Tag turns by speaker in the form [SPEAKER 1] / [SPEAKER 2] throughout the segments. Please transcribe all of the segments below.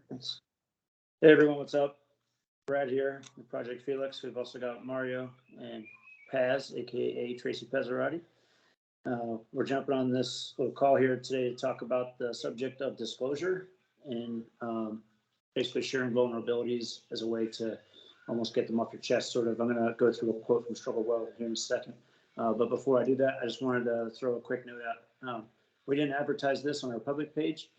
[SPEAKER 1] Thanks. Hey everyone, what's up? Brad here with Project Felix. We've also got Mario and Paz, aka Tracy Pezzerati. We're jumping on this little call here today to talk about the subject of disclosure and basically sharing vulnerabilities as a way to almost get them off your chest. Sort of. I'm going to go through a quote from Struggle Well here in a second. But before I do that, I just wanted to throw a quick note out. We didn't advertise this on our public page.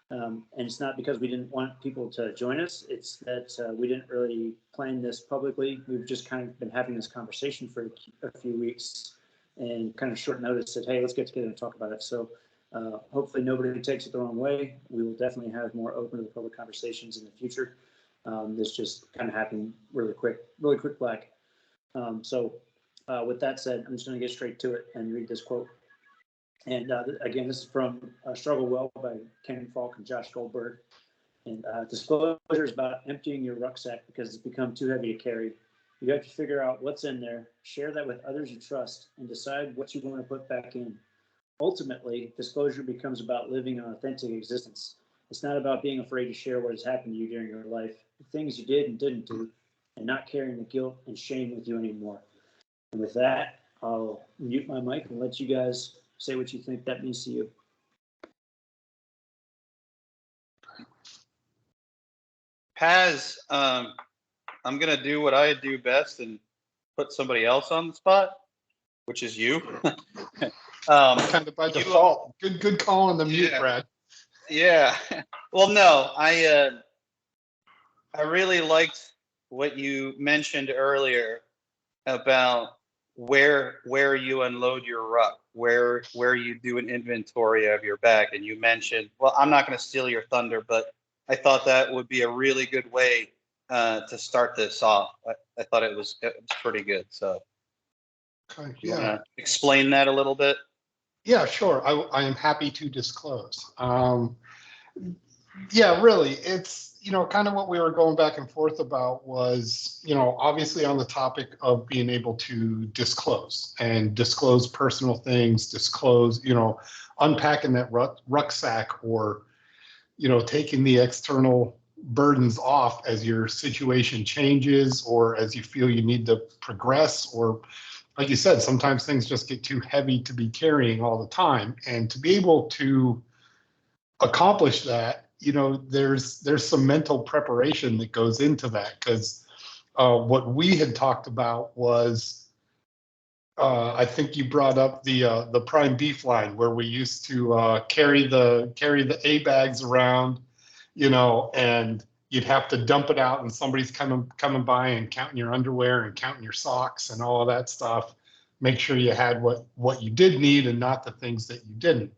[SPEAKER 1] And it's not because we didn't want people to join us. It's that we didn't really plan this publicly. We've just kind of been having this conversation for a few weeks and kind of short notice said, hey, let's get together and talk about it. So hopefully nobody takes it the wrong way. We will definitely have more open to the public conversations in the future. This just kind of happened really quick black. So with that said, I'm just going to get straight to it and read this quote. And again, this is from Struggle Well by Ken Falk and Josh Goldberg. And disclosure is about emptying your rucksack because it's become too heavy to carry. You have to figure out what's in there, share that with others you trust, and decide what you want to put back in. Ultimately, disclosure becomes about living an authentic existence. It's not about being afraid to share what has happened to you during your life, the things you did and didn't do, and not carrying the guilt and shame with you anymore. And with that, I'll mute my mic and let you guys say what you think that means to you.
[SPEAKER 2] Paz, I'm going to do what I do best and put somebody else on the spot, which is you.
[SPEAKER 3] Kind of by default. Good call on the mute, Brad.
[SPEAKER 2] Yeah. Well, no, I really liked what you mentioned earlier about where you unload your ruck, where you do an inventory of your bag. And you mentioned, well, I'm not going to steal your thunder, but I thought that would be a really good way to start this off. I thought it was pretty good. So
[SPEAKER 3] Okay,
[SPEAKER 2] you want to explain that a little bit?
[SPEAKER 3] Yeah, sure. I am happy to disclose. Yeah, really, it's, kind of what we were going back and forth about was, obviously on the topic of being able to disclose personal things, unpacking that rucksack or, taking the external burdens off as your situation changes or as you feel you need to progress, or like you said, sometimes things just get too heavy to be carrying all the time. And to be able to accomplish that, there's some mental preparation that goes into that, because what we had talked about was, I think you brought up the prime beef line where we used to carry the A bags around, and you'd have to dump it out, and somebody's coming by and counting your underwear and counting your socks and all of that stuff. Make sure you had what you did need and not the things that you didn't.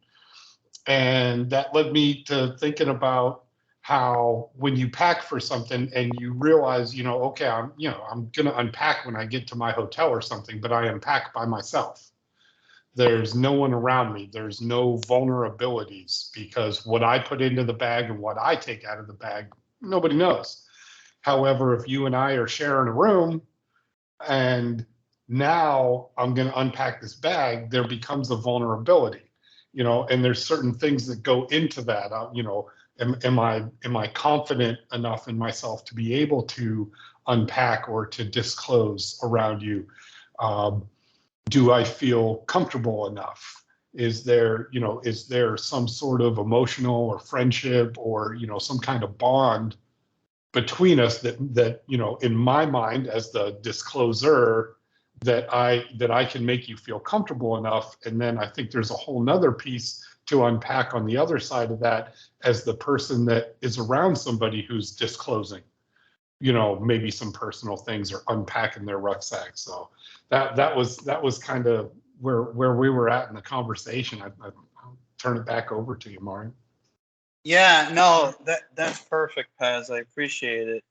[SPEAKER 3] And that led me to thinking about how when you pack for something and you realize, okay, I'm going to unpack when I get to my hotel or something, but I unpack by myself. There's no one around me. There's no vulnerabilities, because what I put into the bag and what I take out of the bag, nobody knows. However, if you and I are sharing a room and now I'm going to unpack this bag, there becomes a vulnerability. And there's certain things that go into that. Am I confident enough in myself to be able to unpack or to disclose around you? Do I feel comfortable enough? Is there some sort of emotional or friendship or, some kind of bond between us that, in my mind as the discloser, that I can make you feel comfortable enough. And then I think there's a whole nother piece to unpack on the other side of that as the person that is around somebody who's disclosing, maybe some personal things or unpacking their rucksack. So that was kind of where we were at in the conversation. I'll turn it back over to you, Mario.
[SPEAKER 2] Yeah, no, that's perfect, Paz. I appreciate it.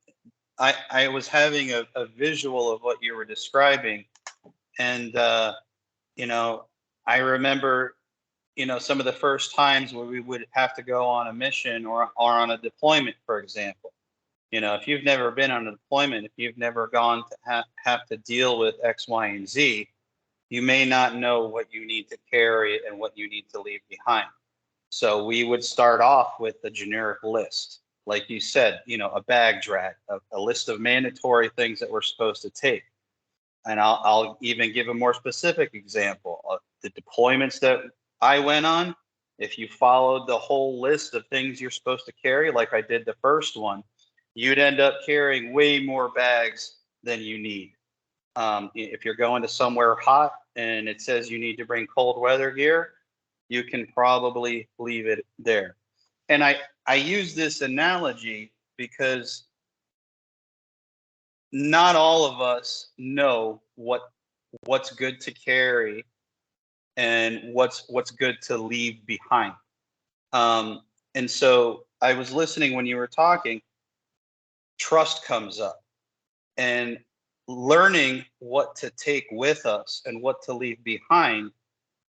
[SPEAKER 2] I was having a visual of what you were describing. And, I remember, some of the first times where we would have to go on a mission or on a deployment, for example. If you've never been on a deployment, if you've never gone to have to deal with X, Y, and Z, you may not know what you need to carry and what you need to leave behind. So we would start off with a generic list. like you said, a bag drag, a list of mandatory things that we're supposed to take. And I'll even give a more specific example. The deployments that I went on, if you followed the whole list of things you're supposed to carry, like I did the first one, you'd end up carrying way more bags than you need. If you're going to somewhere hot and it says you need to bring cold weather gear, you can probably leave it there. And I use this analogy because not all of us know what's good to carry and what's good to leave behind. And so I was listening when you were talking, trust comes up, and learning what to take with us and what to leave behind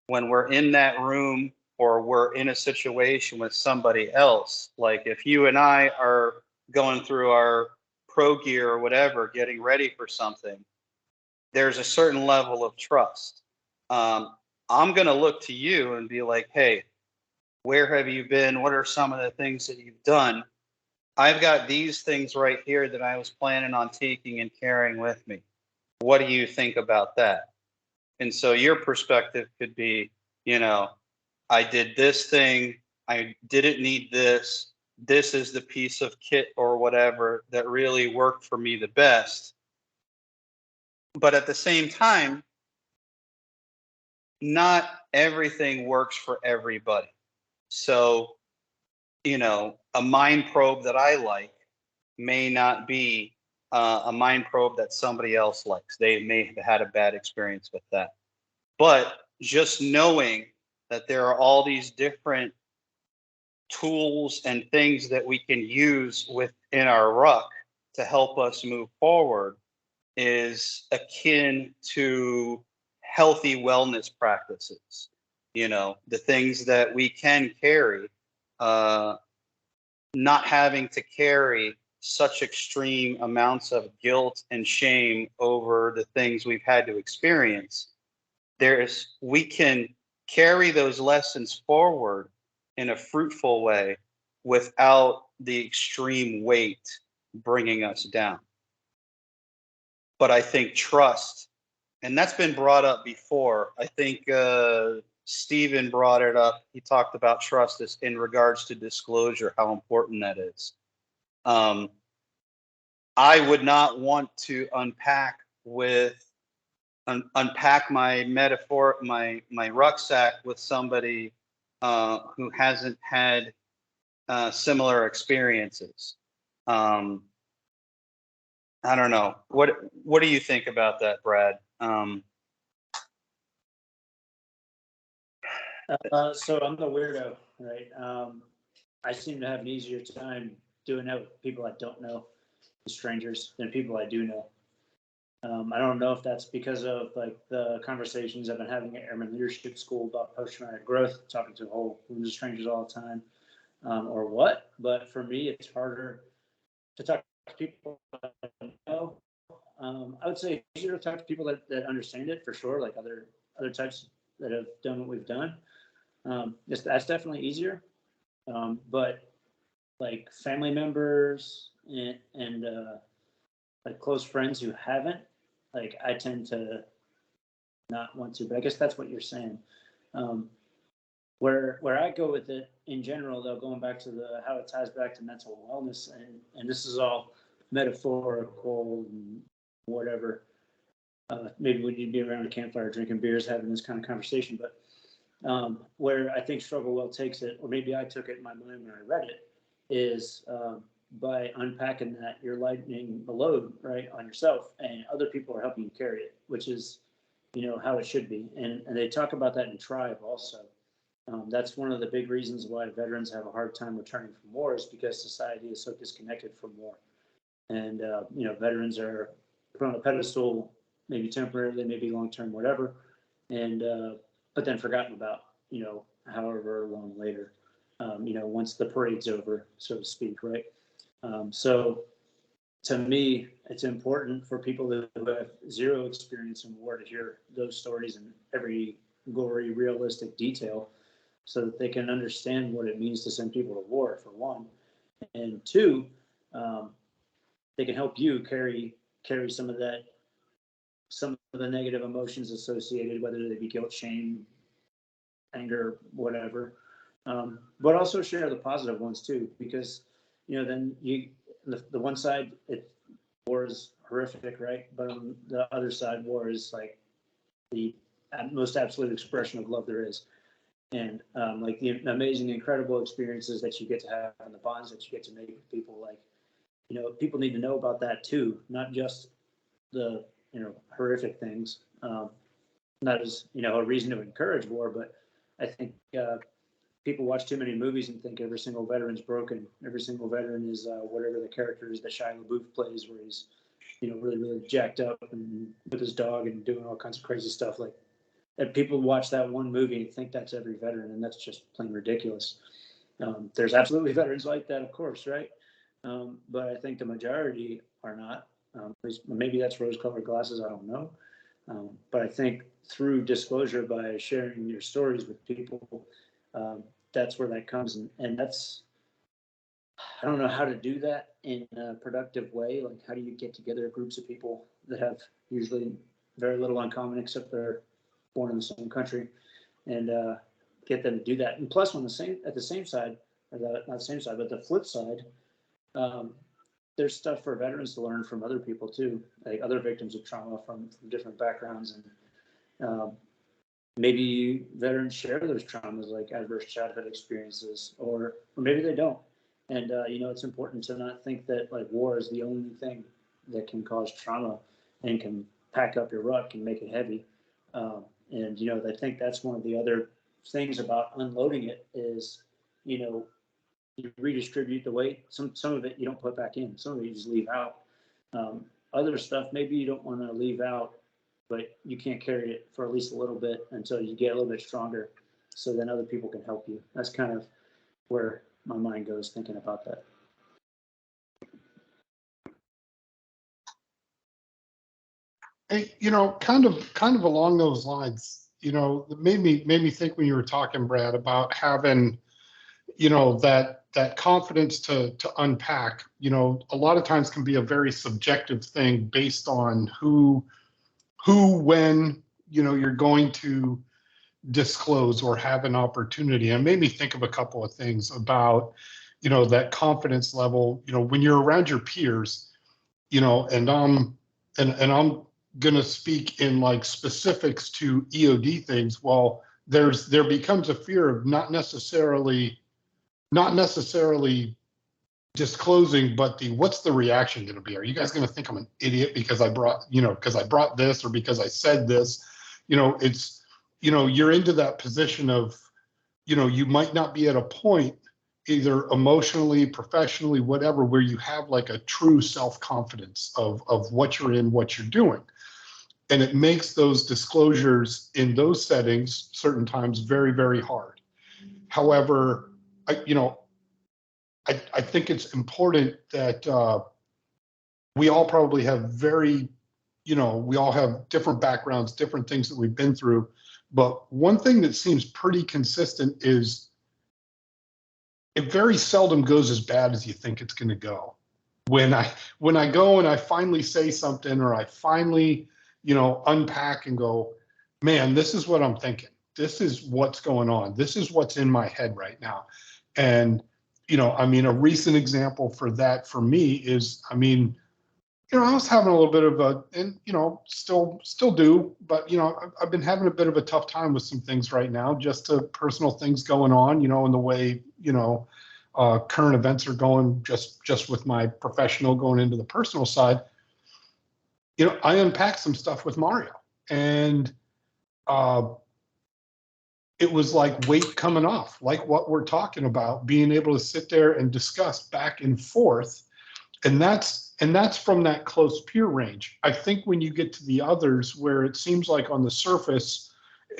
[SPEAKER 2] when we're in that room or we're in a situation with somebody else. Like if you and I are going through our pro gear or whatever, getting ready for something, there's a certain level of trust. I'm going to look to you and be like, hey, where have you been? What are some of the things that you've done? I've got these things right here that I was planning on taking and carrying with me. What do you think about that? And so your perspective could be, I did this thing, I didn't need this. This is the piece of kit or whatever that really worked for me the best. But at the same time, not everything works for everybody. So, a mind probe that I like may not be a mind probe that somebody else likes. They may have had a bad experience with that. But just knowing that there are all these different tools and things that we can use within our ruck to help us move forward is akin to healthy wellness practices. The things that we can carry, not having to carry such extreme amounts of guilt and shame over the things we've had to experience. We can carry those lessons forward in a fruitful way without the extreme weight bringing us down. But I think trust, and that's been brought up before. I think Stephen brought it up. He talked about trust as in regards to disclosure, how important that is. I would not want to unpack my metaphor, my rucksack with somebody who hasn't had similar experiences. I don't know. What do you think about that, Brad?
[SPEAKER 1] So I'm the weirdo, right? I seem to have an easier time doing that with people I don't know, strangers, than people I do know. I don't know if that's because of like the conversations I've been having at Airman Leadership School about post-traumatic growth, talking to a whole bunch of strangers all the time, or what. But for me, it's harder to talk to people I know. I would say it's easier to talk to people that understand it for sure, like other types that have done what we've done. That's definitely easier. But like family members and like close friends who haven't, like I tend to not want to. But I guess that's what you're saying. Where I go with it in general, though, going back to how it ties back to mental wellness, and this is all metaphorical and whatever. Maybe we need to be around a campfire drinking beers, having this kind of conversation. But where I think Struggle Well takes it, or maybe I took it in my mind when I read it, is by unpacking that, you're lightening the load right on yourself, and other people are helping you carry it, which is, how it should be. And they talk about that in Tribe also. That's one of the big reasons why veterans have a hard time returning from war, is because society is so disconnected from war. And veterans are put on a pedestal, maybe temporarily, maybe long term, whatever, and but then forgotten about, however long later, once the parade's over, so to speak, right? So to me, it's important for people who have zero experience in war to hear those stories in every gory, realistic detail, so that they can understand what it means to send people to war, for one, and two, they can help you carry some of the negative emotions associated, whether they be guilt, shame, anger, whatever. But also share the positive ones too, because then the one side, war is horrific, right? But on the other side, war is like the most absolute expression of love there is. And like the amazing, incredible experiences that you get to have and the bonds that you get to make with people, like, people need to know about that too, not just the, horrific things. Not as, a reason to encourage war, but I think people watch too many movies and think every single veteran's broken. Every single veteran is whatever the character is that Shia LaBeouf plays, where he's, really, really jacked up and with his dog and doing all kinds of crazy stuff. Like, and people watch that one movie and think that's every veteran, and that's just plain ridiculous. There's absolutely veterans like that, of course, right? But I think the majority are not. Maybe that's rose-colored glasses. I don't know. But I think through disclosure, by sharing your stories with people, that's where that comes. And that's, I don't know how to do that in a productive way. Like, how do you get together groups of people that have usually very little in common, except they're born in the same country, and get them to do that? And plus, at the same side, or not the same side, but the flip side, there's stuff for veterans to learn from other people too, like other victims of trauma from different backgrounds. And maybe veterans share those traumas, like adverse childhood experiences, or maybe they don't. And, it's important to not think that like war is the only thing that can cause trauma and can pack up your ruck and make it heavy. And, I think that's one of the other things about unloading it is, you redistribute the weight. Some of it you don't put back in. Some of it you just leave out. Other stuff maybe you don't want to leave out, but you can't carry it for at least a little bit until you get a little bit stronger. So then other people can help you. That's kind of where my mind goes thinking about that.
[SPEAKER 3] Hey, kind of along those lines, it made me think when you were talking, Brad, about having, that confidence to unpack, a lot of times can be a very subjective thing based on who, when, you're going to disclose or have an opportunity. And it made me think of a couple of things about, that confidence level, when you're around your peers, and I'm going to speak in like specifics to EOD things. Well, there becomes a fear of not necessarily disclosing, but what's the reaction going to be? Are you guys going to think I'm an idiot because I brought this, or because I said this? It's, you're into that position of, you might not be at a point, either emotionally, professionally, whatever, where you have like a true self-confidence of what you're in, what you're doing. And it makes those disclosures in those settings certain times very, very hard. However, I think it's important that we all probably have we all have different backgrounds, different things that we've been through. But one thing that seems pretty consistent is it very seldom goes as bad as you think it's going to go. When I go and I finally say something, or I finally, unpack and go, man, this is what I'm thinking. This is what's going on. This is what's in my head right now. And, a recent example for that for me is, I was having a little bit of still do, but, I've been having a bit of a tough time with some things right now, just personal things going on, in the way, current events are going, just with my professional going into the personal side. I unpacked some stuff with Mario, and it was like weight coming off, like what we're talking about, being able to sit there and discuss back and forth. And that's from that close peer range. I think when you get to the others, where it seems like on the surface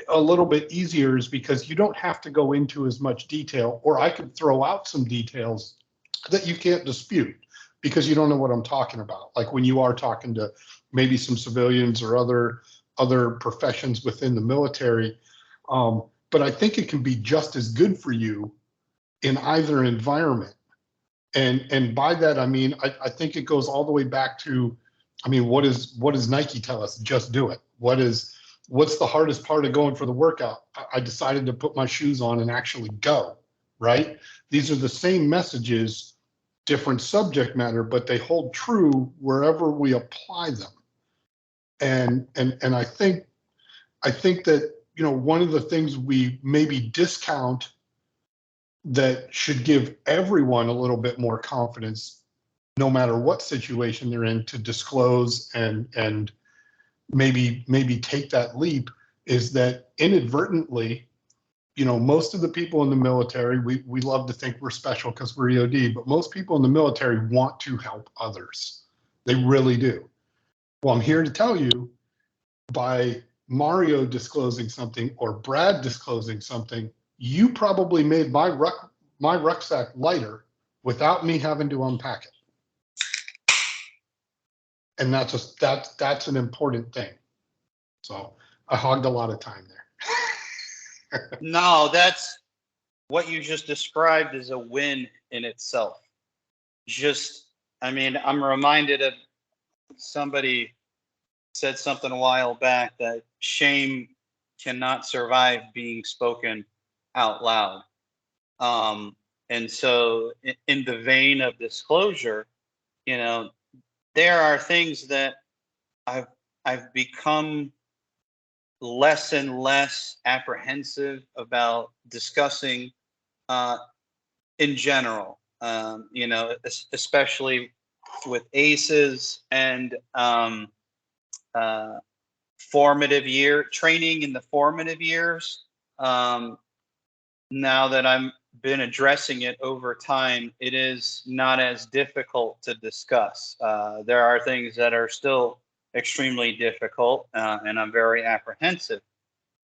[SPEAKER 3] a little bit easier, is because you don't have to go into as much detail, or I could throw out some details that you can't dispute because you don't know what I'm talking about. Like when you are talking to maybe some civilians or other professions within the military. But I think it can be just as good for you in either environment. And by that, I mean, I think it goes all the way back to, I mean, what does Nike tell us? Just do it. What's the hardest part of going for the workout? I decided to put my shoes on and actually go, right? These are the same messages, different subject matter, but they hold true wherever we apply them. And I think that, you know, one of the things we maybe discount that should give everyone a little bit more confidence, no matter what situation they're in, to disclose and maybe take that leap, is that inadvertently, you know, most of the people in the military, we love to think we're special because we're EOD, but most people in the military want to help others. They really do. Well, I'm here to tell you, by Mario disclosing something or Brad disclosing something, you probably made my rucksack lighter without me having to unpack it. And that's an important thing. So I hogged a lot of time there.
[SPEAKER 2] No, that's what you just described is a win in itself. I mean, I'm reminded of somebody said something a while back that shame cannot survive being spoken out loud. And so in the vein of disclosure, you know, there are things that I've become less and less apprehensive about discussing in general, you know, especially with ACEs and formative year training in the formative years. Now that I'm been addressing it over time, it is not as difficult to discuss. There are things that are still extremely difficult, and I'm very apprehensive.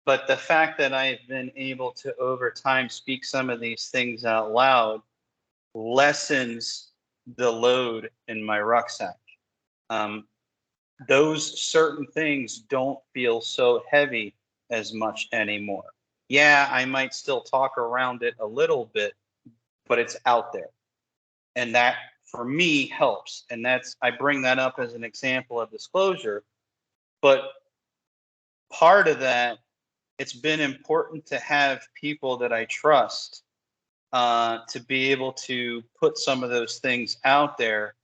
[SPEAKER 2] But the fact that I've been able to, over time, speak some of these things out loud lessens the load in my rucksack. Those certain things don't feel so heavy as much anymore. Yeah, I might still talk around it a little bit, but it's out there. And that, for me, helps. And I bring that up as an example of disclosure. But part of that, it's been important to have people that I trust to be able to put some of those things out there.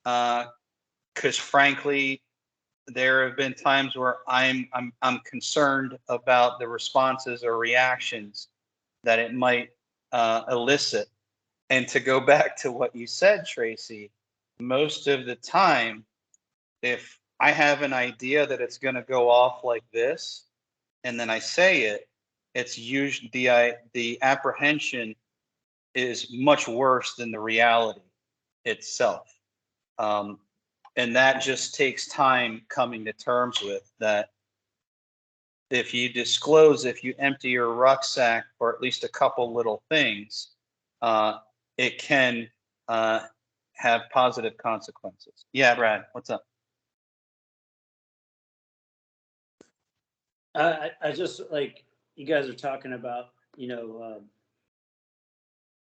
[SPEAKER 2] Because frankly, there have been times where I'm concerned about the responses or reactions that it might elicit. And to go back to what you said, Tracy, most of the time, if I have an idea that it's going to go off like this, and then I say it, it's usually the apprehension is much worse than the reality itself. And that just takes time coming to terms with that. If you disclose, if you empty your rucksack for at least a couple little things, it can have positive consequences. Yeah, Brad, what's up?
[SPEAKER 1] I just, like, you guys are talking about, you know,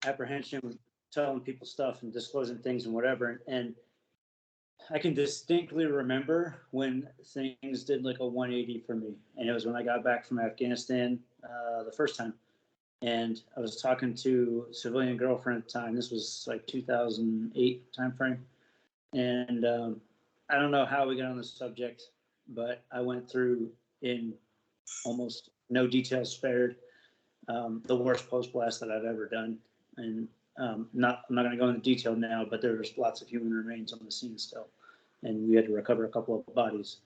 [SPEAKER 1] apprehension, telling people stuff and disclosing things and whatever. And I can distinctly remember when things did like a 180 for me. And it was when I got back from Afghanistan the first time. And I was talking to a civilian girlfriend at the time. This was like 2008 timeframe. And I don't know how we got on the subject, but I went through, in almost no details spared, the worst post blast that I've ever done. And I'm not going to go into detail now, but there's lots of human remains on the scene still, and we had to recover a couple of bodies.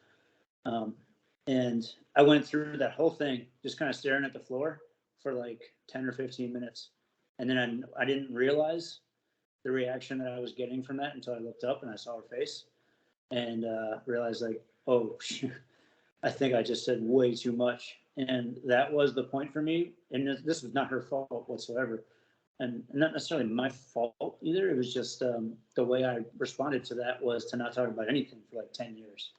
[SPEAKER 1] And I went through that whole thing just kind of staring at the floor for like 10 or 15 minutes, and then I didn't realize the reaction that I was getting from that until I looked up and I saw her face, and realized, like, oh, I think I just said way too much. And that was the point for me. And this was not her fault whatsoever, and not necessarily my fault either. It was just the way I responded to that was to not talk about anything for like 10 years.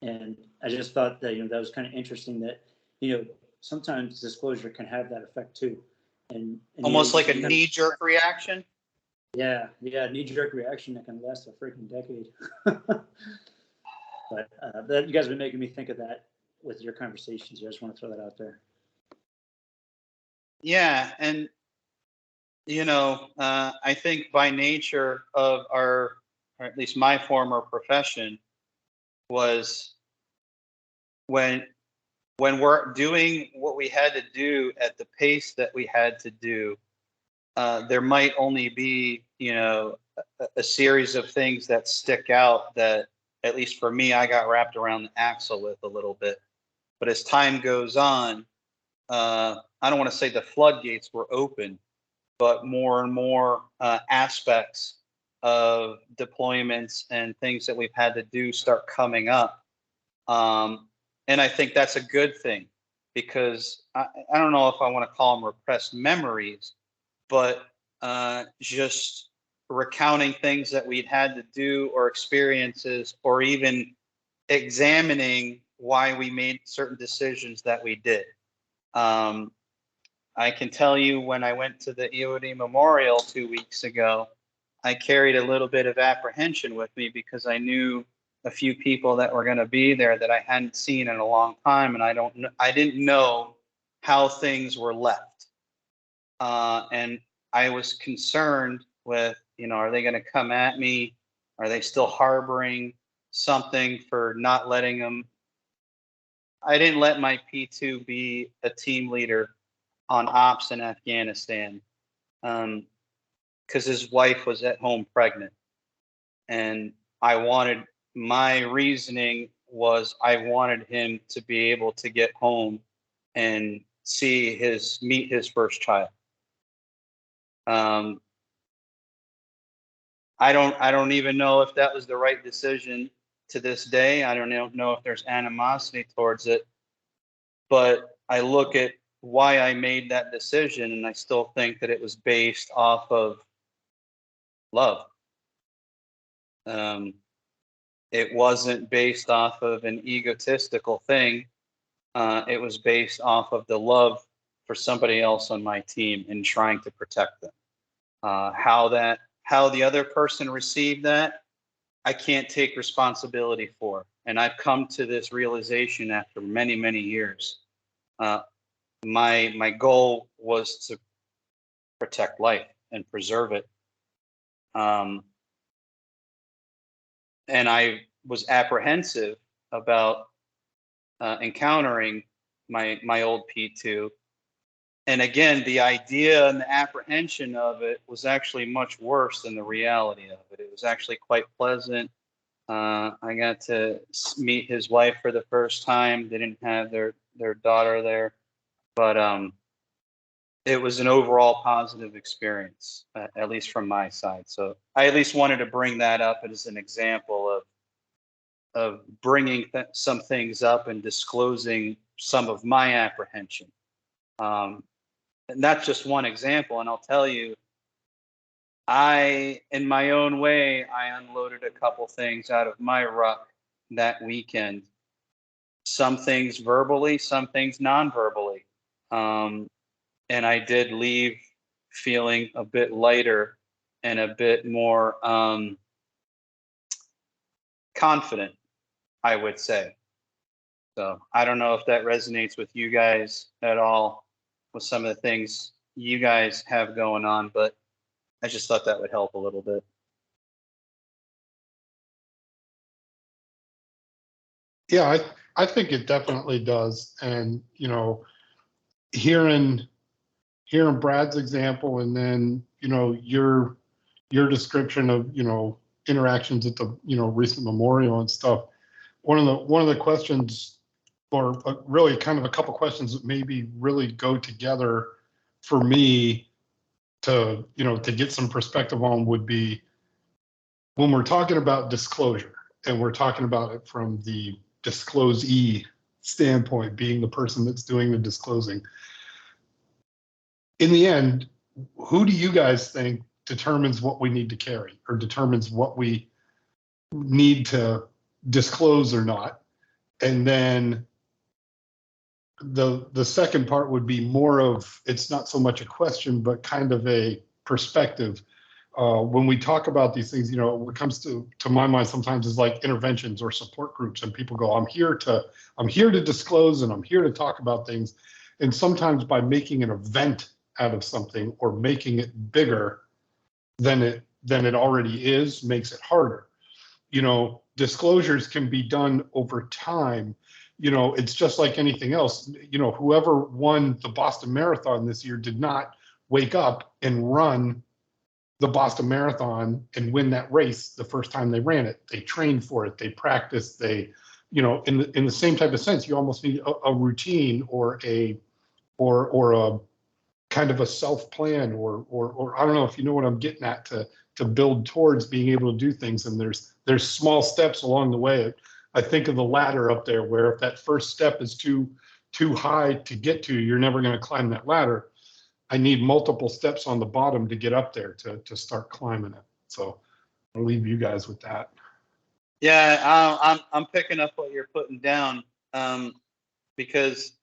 [SPEAKER 1] And I just thought that, you know, that was kind of interesting that, you know, sometimes disclosure can have that effect too. And
[SPEAKER 2] Almost like a knee-jerk reaction?
[SPEAKER 1] Yeah, knee-jerk reaction that can last a freaking decade. But you guys have been making me think of that with your conversations here. I just want to throw that out there.
[SPEAKER 2] Yeah, and I think by nature of our, or at least my former profession, was when we're doing what we had to do at the pace that we had to do, there might only be, a series of things that stick out that, at least for me, I got wrapped around the axle with a little bit. But as time goes on, I don't want to say the floodgates were open, but more and more aspects of deployments and things that we've had to do start coming up. And I think that's a good thing, because I don't know if I want to call them repressed memories, but just recounting things that we'd had to do, or experiences, or even examining why we made certain decisions that we did. I can tell you, when I went to the EOD Memorial 2 weeks ago, I carried a little bit of apprehension with me, because I knew a few people that were going to be there that I hadn't seen in a long time, and I didn't know how things were left, and I was concerned with, are they going to come at me? Are they still harboring something for not letting them? I didn't let my P2 be a team leader on ops in Afghanistan, because his wife was at home pregnant, and my reasoning was I wanted him to be able to get home and meet his first child. I don't even know if that was the right decision to this day. I don't know if there's animosity towards it, but I look at why I made that decision, and I still think that it was based off of love. It wasn't based off of an egotistical thing. It was based off of the love for somebody else on my team and trying to protect them. How the other person received that, I can't take responsibility for. And I've come to this realization after many, many years. My goal was to protect life and preserve it. And I was apprehensive about encountering my old P2. And again, the idea and the apprehension of it was actually much worse than the reality of it. It was actually quite pleasant. I got to meet his wife for the first time. They didn't have their daughter there, but it was an overall positive experience, at least from my side. So I at least wanted to bring that up as an example of bringing some things up and disclosing some of my apprehension. And that's just one example. And I'll tell you, in my own way, I unloaded a couple things out of my ruck that weekend. Some things verbally, some things non-verbally. And I did leave feeling a bit lighter and a bit more confident, I would say. So I don't know if that resonates with you guys at all, with some of the things you guys have going on, but I just thought that would help a little bit.
[SPEAKER 3] Yeah, I think it definitely does. And, hearing Brad's example, and then, your description of, interactions at the, recent memorial and stuff. One of the questions, or really kind of a couple questions that maybe really go together for me to, to get some perspective on, would be when we're talking about disclosure, and we're talking about it from the disclosee standpoint, being the person that's doing the disclosing. In the end, who do you guys think determines what we need to carry, or determines what we need to disclose or not? And then the second part would be more of, it's not so much a question, but kind of a perspective. when we talk about these things, you know, what comes to my mind sometimes is like interventions or support groups, and people go, I'm here to disclose, and I'm here to talk about things. And sometimes by making an event out of something or making it bigger than it already is, makes it harder. You know, disclosures can be done over time. You know, it's just like anything else. You know, whoever won the Boston Marathon this year did not wake up and run the Boston Marathon and win that race the first time they ran it. They trained for it, they practiced, they, you know, in the same type of sense, you almost need a routine or a kind of a self plan or I don't know if you know what I'm getting at, to build towards being able to do things. And there's small steps along the way. I think of the ladder up there, where if that first step is too high to get to, you're never going to climb that ladder. I need multiple steps on the bottom to get up there to start climbing it. So I'll leave you guys with that.
[SPEAKER 2] Yeah, I'm picking up what you're putting down, because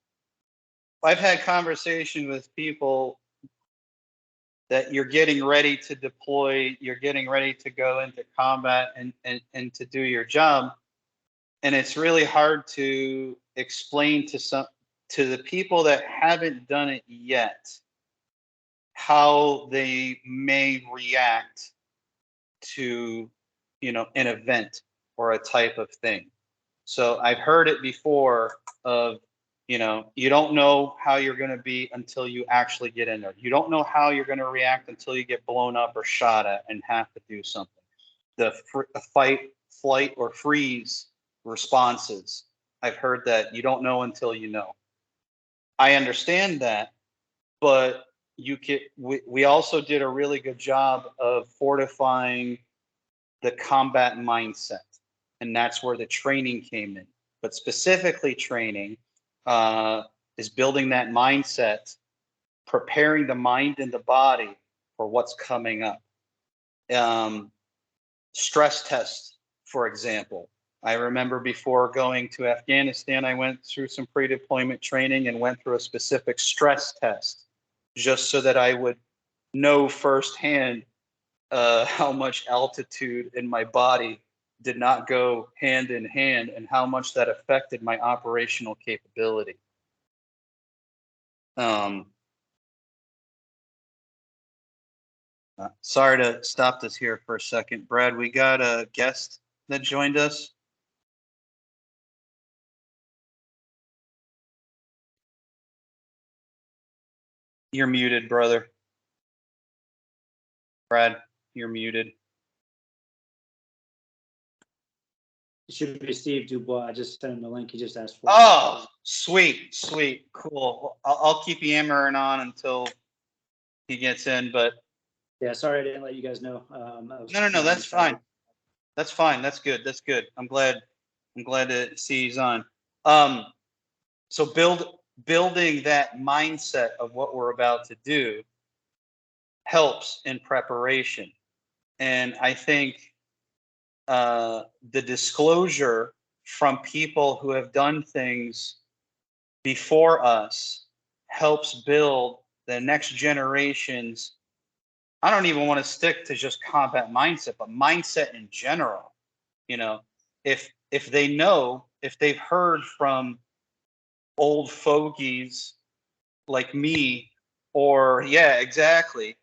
[SPEAKER 2] I've had conversation with people that you're getting ready to deploy, you're getting ready to go into combat and to do your job, and it's really hard to explain to the people that haven't done it yet how they may react to, you know, an event or a type of thing. So I've heard it before of, you know, you don't know how you're going to be until you actually get in there. You don't know how you're going to react until you get blown up or shot at and have to do something. The fight, flight, or freeze responses. I've heard that you don't know until you know. I understand that, but we also did a really good job of fortifying the combat mindset, and that's where the training came in. But specifically, training is building that mindset, preparing the mind and the body for what's coming up. Stress tests, for example. I remember before going to Afghanistan, I went through some pre-deployment training and went through a specific stress test, just so that I would know firsthand how much altitude in my body did not go hand in hand and how much that affected my operational capability. Sorry to stop this here for a second. Brad, we got a guest that joined us. You're muted, brother. Brad, you're muted.
[SPEAKER 1] It should be Steve Dubois. I just sent him the link. He just asked for it.
[SPEAKER 2] Oh, sweet, cool. I'll keep yammering on until he gets in, but
[SPEAKER 1] Yeah, sorry I didn't let you guys know.
[SPEAKER 2] No, that's fine. That's fine. That's good. I'm glad to see he's on. So building that mindset of what we're about to do helps in preparation. And I think the disclosure from people who have done things before us helps build the next generation's, I don't even want to stick to just combat mindset, but mindset in general. You know, if they know, if they've heard from old fogies like me, or yeah, exactly,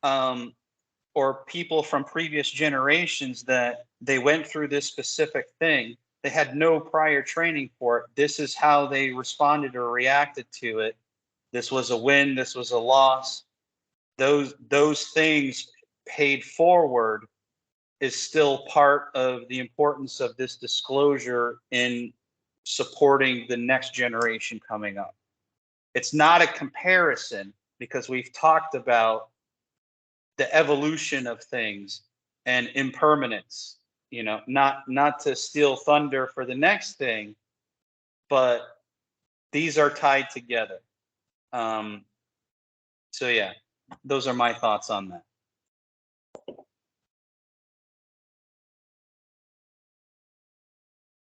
[SPEAKER 2] or people from previous generations that they went through this specific thing, they had no prior training for it. This is how they responded or reacted to it. This was a win. This was a loss. Those things paid forward is still part of the importance of this disclosure in supporting the next generation coming up. It's not a comparison, because we've talked about the evolution of things and impermanence, you know, not to steal thunder for the next thing, but these are tied together. So yeah, those are my thoughts on that.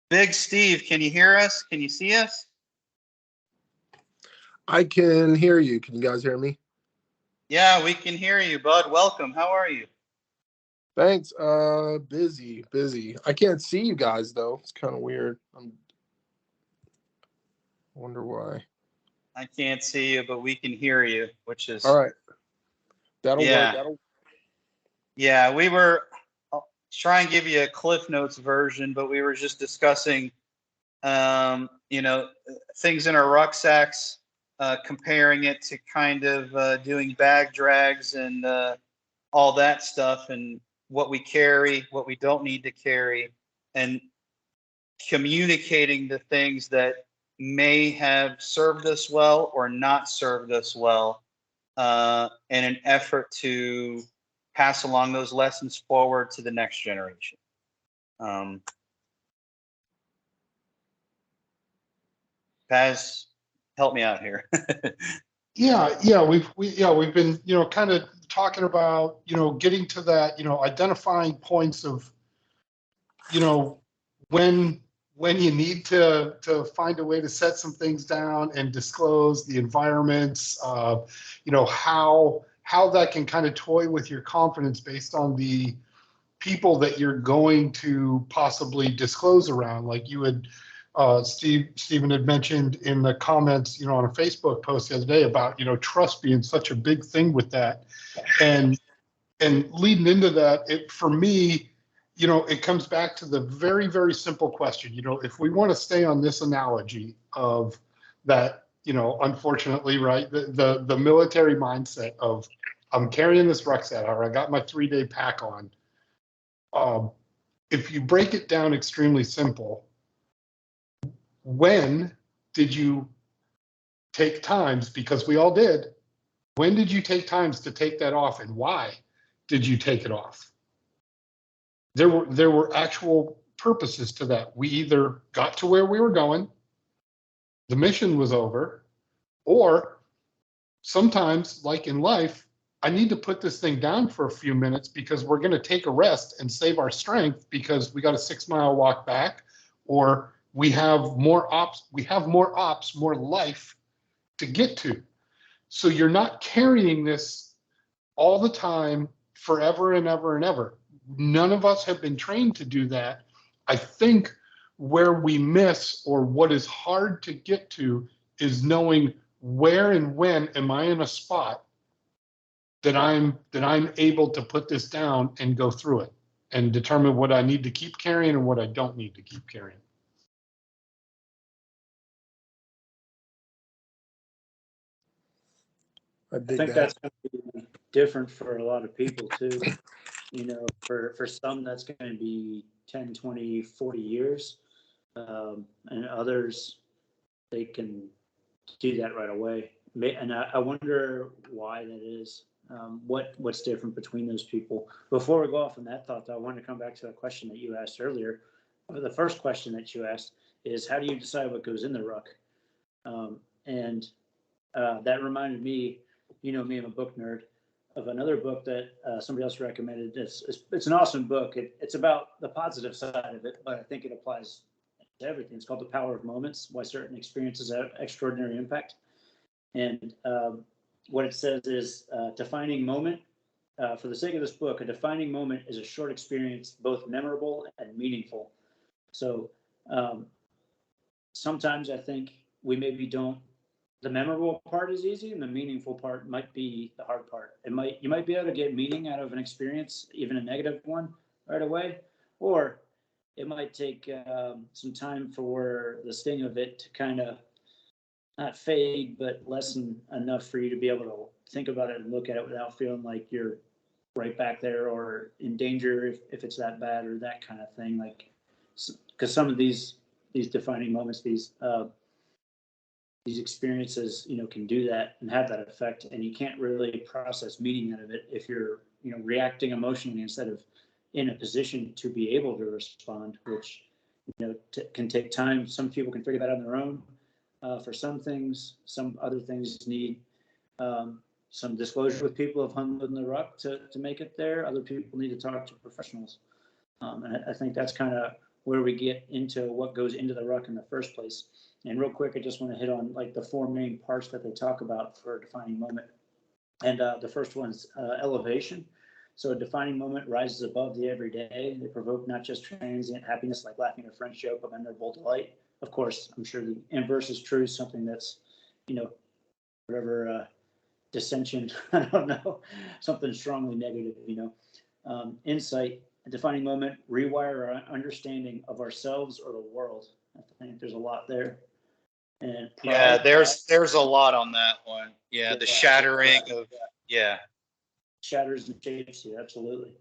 [SPEAKER 2] Big Steve, can you hear us? Can you see us?
[SPEAKER 4] I can hear you. Can you guys hear me?
[SPEAKER 2] Yeah, we can hear you, bud. Welcome. How are you?
[SPEAKER 4] Thanks. Busy. I can't see you guys though. It's kind of weird. I wonder why.
[SPEAKER 2] I can't see you, but we can hear you, which is
[SPEAKER 4] All right. That'll
[SPEAKER 2] yeah.
[SPEAKER 4] work.
[SPEAKER 2] Yeah, we were I'll try and give you a Cliff Notes version, but we were just discussing, you know, things in our rucksacks, comparing it to kind of doing bag drags and all that stuff, and what we carry, what we don't need to carry, and communicating the things that may have served us well or not served us well, in an effort to pass along those lessons forward to the next generation. Paz, help me out here.
[SPEAKER 3] We've been, kind of talking about, getting to that, identifying points of, when you need to find a way to set some things down and disclose the environments, how that can kind of toy with your confidence based on the people that you're going to possibly disclose around. Like you had, Stephen had mentioned in the comments, on a Facebook post the other day about, trust being such a big thing with that. And leading into that, for me, it comes back to the very, very simple question. If we want to stay on this analogy of that, unfortunately, right, the military mindset of I'm carrying this rucksack, or I got my 3-day pack on. If you break it down extremely simple, when did you take times, because we all did, when did you take times to take that off, and why did you take it off? There were actual purposes to that. We either got to where we were going, the mission was over, or sometimes, like in life, I need to put this thing down for a few minutes because we're going to take a rest and save our strength because we got a 6-mile walk back, or we have more ops, more life to get to. So you're not carrying this all the time, forever and ever and ever. None of us have been trained to do that. I think where we miss, or what is hard to get to, is knowing where and when am I in a spot that I'm able to put this down and go through it and determine what I need to keep carrying and what I don't need to keep carrying.
[SPEAKER 4] I
[SPEAKER 1] I think that's going to be different for a lot of people too. For some, that's going to be 10, 20, 40 years. And others, they can do that right away. And I wonder why that is. What's different between those people? Before we go off on that thought, though, I want to come back to a question that you asked earlier. The first question that you asked is, how do you decide what goes in the ruck? And that reminded me, me, I'm a book nerd, of another book that somebody else recommended. It's an awesome book. It's about the positive side of it, but I think it applies to everything. It's called The Power of Moments: Why Certain Experiences Have Extraordinary Impact. And what it says is, defining moment. For the sake of this book, a defining moment is a short experience, both memorable and meaningful. So sometimes I think we maybe don't. The memorable part is easy, and the meaningful part might be the hard part. You might be able to get meaning out of an experience, even a negative one, right away, or it might take some time for the sting of it to kind of not fade, but lessen enough for you to be able to think about it and look at it without feeling like you're right back there or in danger if it's that bad or that kind of thing. Like, because some of these defining moments, these experiences, can do that and have that effect, and you can't really process meaning out of it if you're, reacting emotionally instead of in a position to be able to respond, which, can take time. Some people can figure that out on their own. For some things, some other things need some disclosure with people of unloading the ruck to make it there. Other people need to talk to professionals. And I think that's kind of where we get into what goes into the ruck in the first place. And real quick, I just want to hit on like the 4 main parts that they talk about for a defining moment. And the first one is elevation. So a defining moment rises above the everyday. They provoke not just transient happiness like laughing at a friend's joke, but memorable delight. Of course, I'm sure the inverse is true, something that's, whatever dissension, I don't know, something strongly negative, insight, a defining moment, rewire our understanding of ourselves or the world. I think there's a lot there. And
[SPEAKER 2] Yeah,
[SPEAKER 1] pride,
[SPEAKER 2] there's a lot on that one. Yeah, the shattering of, yeah.
[SPEAKER 1] shatters and shapes you, absolutely.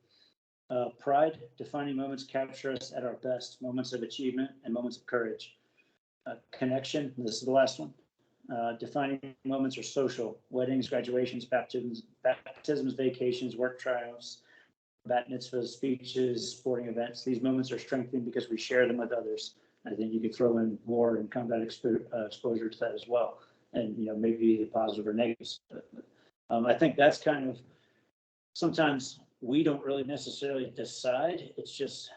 [SPEAKER 1] Pride, defining moments capture us at our best, moments of achievement and moments of courage. Connection, this is the last one. Defining moments are social, weddings, graduations, baptisms, vacations, work triumphs, bat mitzvahs, speeches, sporting events. These moments are strengthening because we share them with others. I think you could throw in war and combat exposure to that as well, and maybe positive or negatives. I think that's kind of, sometimes we don't really necessarily decide. It's just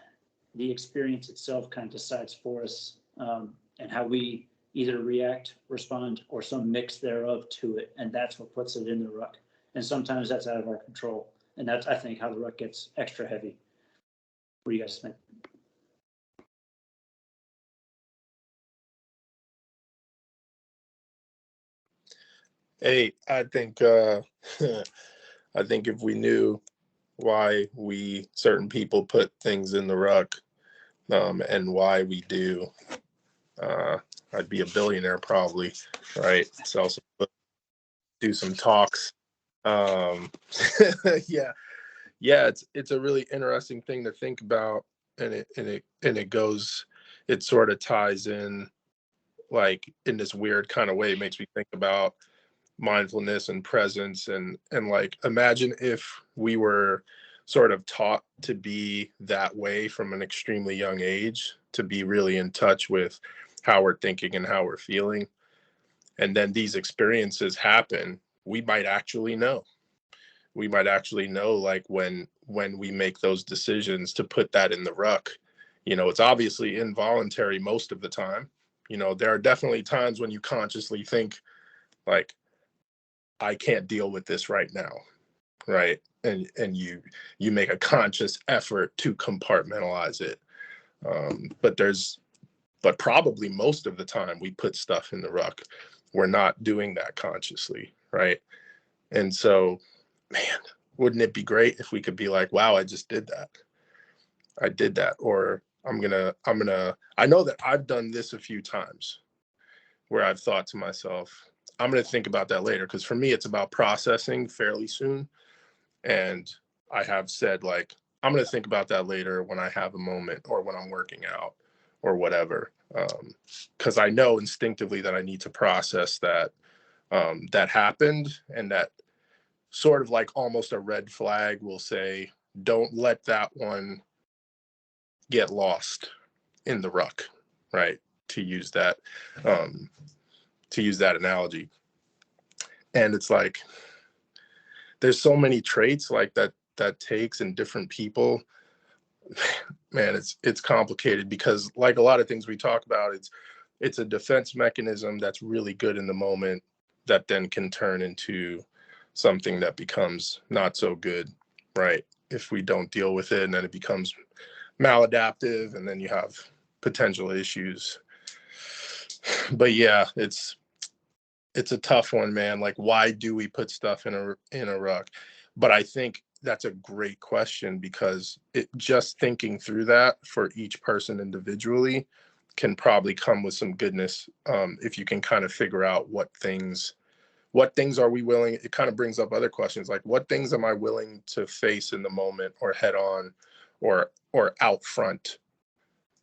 [SPEAKER 1] the experience itself kind of decides for us, and how we either react, respond, or some mix thereof to it. And that's what puts it in the ruck. And sometimes that's out of our control. And that's, I think, how the ruck gets extra heavy. What do you guys think?
[SPEAKER 4] Hey, I think I think if we knew why certain people put things in the ruck, and why we do, I'd be a billionaire probably, right? Sell some books, do some talks. Yeah, it's a really interesting thing to think about, and it sort of ties in, like, in this weird kind of way. It makes me think about mindfulness and presence, and like, imagine if we were sort of taught to be that way from an extremely young age, to be really in touch with how we're thinking and how we're feeling, and then these experiences happen. We might actually know like when we make those decisions to put that in the ruck. It's obviously involuntary most of the time. There are definitely times when you consciously think, like, I can't deal with this right now, right? And you make a conscious effort to compartmentalize it. But probably most of the time we put stuff in the ruck, we're not doing that consciously, right? And so, man, wouldn't it be great if we could be like, wow, I just did that. I did that. Or I know that I've done this a few times where I've thought to myself, I'm going to think about that later. Because for me, it's about processing fairly soon. And I have said, like, I'm going to think about that later when I have a moment, or when I'm working out, or whatever. Because I know instinctively that I need to process that, that happened, and that sort of like almost a red flag will say, don't let that one get lost in the ruck, right? To use that analogy. And it's like, there's so many traits like that takes in different people. Man, it's complicated, because like a lot of things we talk about, it's a defense mechanism that's really good in the moment, that then can turn into something that becomes not so good, right? If we don't deal with it, and then it becomes maladaptive, and then you have potential issues. But yeah, it's a tough one, man. Like, why do we put stuff in a ruck? But I think that's a great question, because just thinking through that for each person individually can probably come with some goodness, if you can kind of figure out what things are we willing. It kind of brings up other questions, like, what things am I willing to face in the moment, or head on, or out front,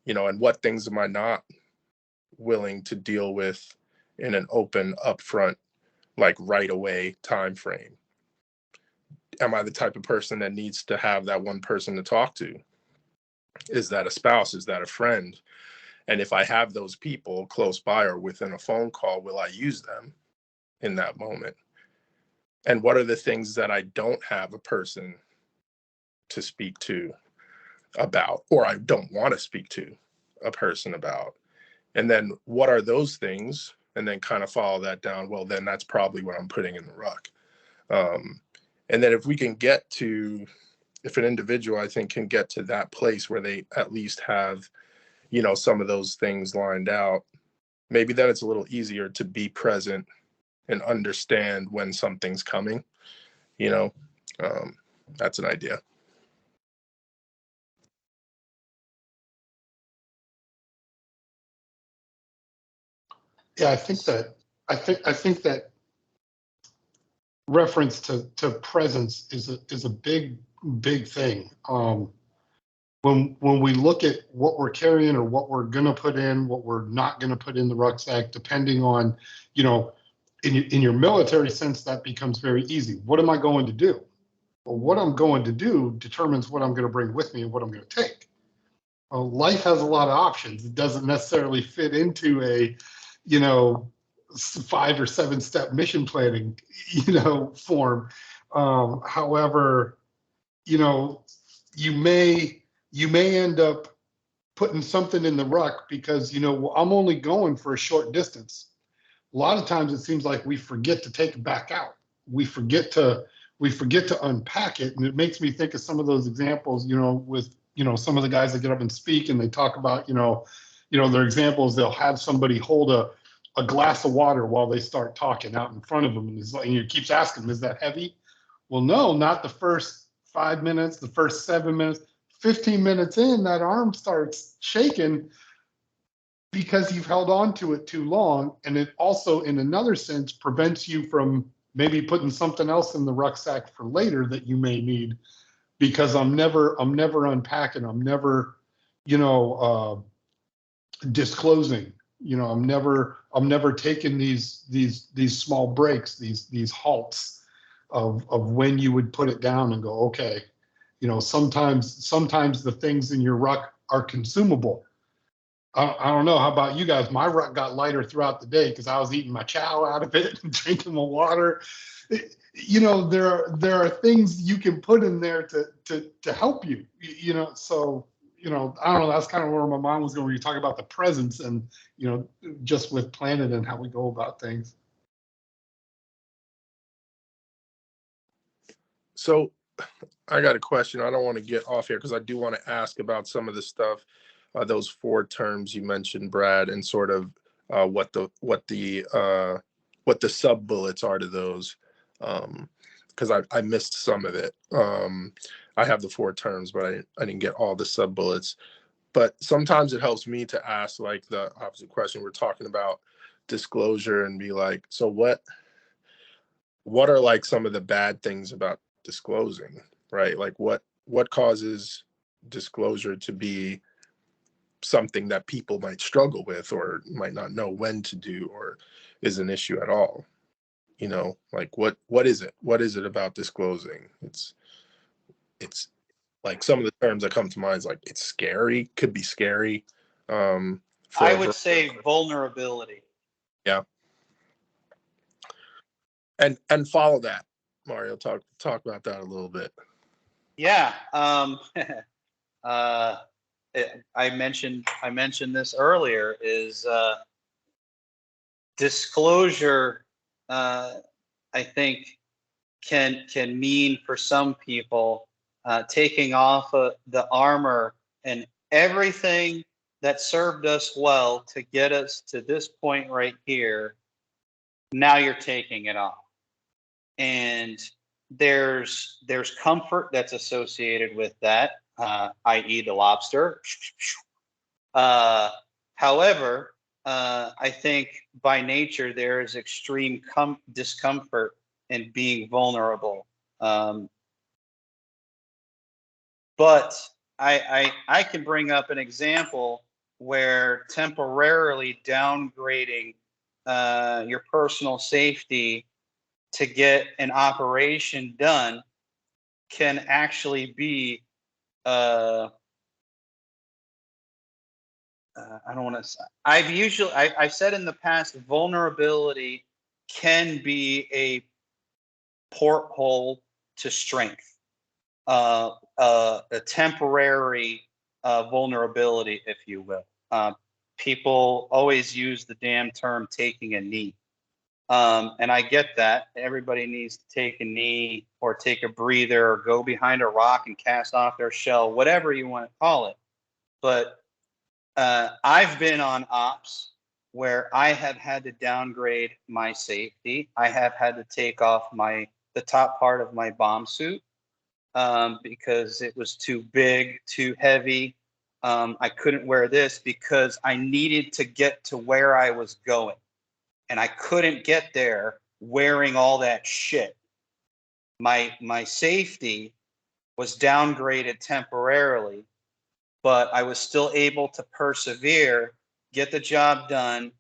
[SPEAKER 4] and what things am I not willing to deal with in an open, upfront, like, right away time frame. Am I the type of person that needs to have that one person to talk to? Is that a spouse? Is that a friend? And if I have those people close by or within a phone call, will I use them in that moment? And what are the things that I don't have a person to speak to about, or I don't want to speak to a person about? And then what are those things? And then kind of follow that down. Well, then that's probably what I'm putting in the ruck. And then if we can get to if an individual, I think, can get to that place where they at least have, you know, some of those things lined out, maybe then it's a little easier to be present and understand when something's coming, you know. That's an idea.
[SPEAKER 3] Yeah, I think that reference to presence is a big thing. When we look at what we're carrying or what we're gonna put in, what we're not gonna put in the rucksack, depending on, you know, in your military sense, that becomes very easy. What am I going to do? Well, what I'm going to do determines what I'm going to bring with me and what I'm going to take. Well, life has a lot of options. It doesn't necessarily fit into a, you know, 5 or 7 step mission planning, you know, form. However, you know, you may end up putting something in the ruck because, you know, well, I'm only going for a short distance. A lot of times it seems like we forget to take it back out. We forget to unpack it, and it makes me think of some of those examples, you know, with, you know, some of the guys that get up and speak and they talk about, you know, their examples. They'll have somebody hold a glass of water while they start talking out in front of them, and he's like, and he keeps asking them, "Is that heavy?" Well, no, not the first 5 minutes, the first 7 minutes. 15 minutes in, that arm starts shaking because you've held on to it too long. And it also, in another sense, prevents you from maybe putting something else in the rucksack for later that you may need, because I'm never unpacking. I'm never, you know, disclosing. You know, I'm never taking these small breaks, these halts of when you would put it down and go, okay, you know, sometimes the things in your ruck are consumable. I don't know. How about you guys? My ruck got lighter throughout the day because I was eating my chow out of it and drinking my water. You know, there are things you can put in there to help you. You know, so, you know, I don't know. That's kind of where my mind was going when you talk about the presence and, you know, just with planning and how we go about things.
[SPEAKER 4] So I got a question. I don't want to get off here because I do want to ask about some of the stuff, those 4 terms you mentioned, Brad, and sort of what the sub bullets are to those, because I missed some of it. I have the 4 terms, but I didn't get all the sub bullets. But sometimes it helps me to ask like the opposite question. We're talking about disclosure and be like, so what are like some of the bad things about disclosing, right? Like what causes disclosure to be something that people might struggle with or might not know when to do or is an issue at all? You know, like what is it about disclosing? It's like some of the terms that come to mind is like it's scary, could be scary.
[SPEAKER 2] I would say vulnerability.
[SPEAKER 4] Yeah. And follow that, Mario. Talk about that a little bit.
[SPEAKER 2] Yeah. I mentioned this earlier, is disclosure. I think can mean for some people taking off the armor and everything that served us well to get us to this point right here. Now you're taking it off, and there's comfort that's associated with that, i.e. the lobster. However, I think by nature there is extreme discomfort in being vulnerable. But I can bring up an example where temporarily downgrading your personal safety to get an operation done can actually be I don't want to. I've said in the past, vulnerability can be a porthole to strength, a temporary vulnerability, if you will. People always use the damn term "taking a knee." And I get that. Everybody needs to take a knee or take a breather or go behind a rock and cast off their shell, whatever you want to call it. But I've been on ops where I have had to downgrade my safety. I have had to take off the top part of my bomb suit because it was too big, too heavy. I couldn't wear this because I needed to get to where I was going. And I couldn't get there wearing all that shit. My safety was downgraded temporarily, but I was still able to persevere, get the job done.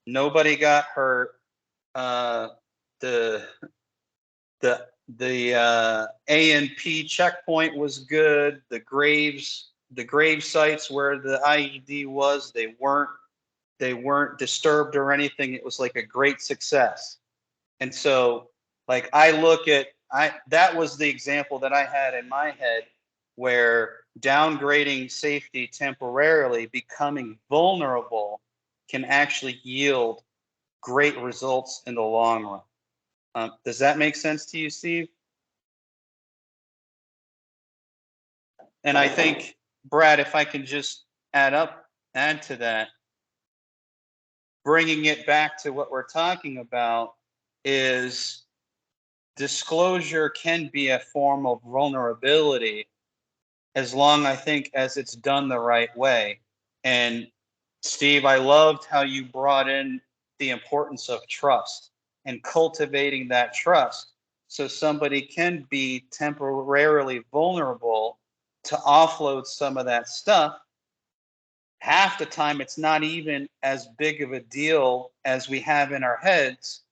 [SPEAKER 2] Nobody got hurt. The A&P checkpoint was good. The grave sites where the IED was, they weren't disturbed or anything. It was like a great success. And so, like, that was the example that I had in my head where downgrading safety temporarily, becoming vulnerable, can actually yield great results in the long run. Does that make sense to you, Steve? And I think, Brad, if I can just add to that, bringing it back to what we're talking about is disclosure can be a form of vulnerability as long, I think, as it's done the right way. And Steve, I loved how you brought in the importance of trust and cultivating that trust so somebody can be temporarily vulnerable to offload some of that stuff. Half the time, it's not even as big of a deal as we have in our heads,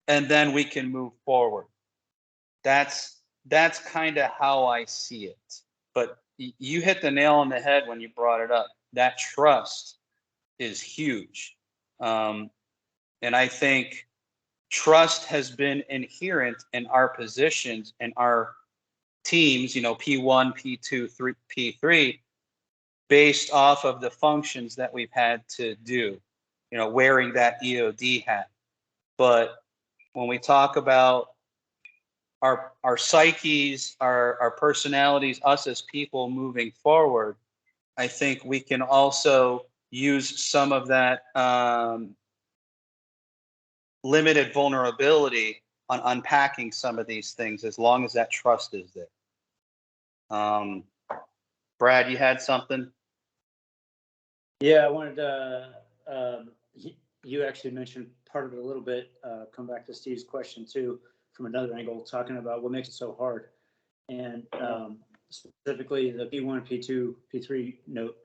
[SPEAKER 2] and then we can move forward. That's kind of how I see it. But you hit the nail on the head when you brought it up. That trust is huge. And I think trust has been inherent in our positions and our teams, P1, P2, P3, based off of the functions that we've had to do, wearing that EOD hat. But when we talk about our psyches, our personalities, us as people moving forward, I think we can also use some of that limited vulnerability on unpacking some of these things as long as that trust is there. Brad, you had something?
[SPEAKER 1] Yeah, I wanted to, you actually mentioned part of it a little bit, come back to Steve's question too, from another angle, talking about what makes it so hard. And specifically the P1, P2, P3 note.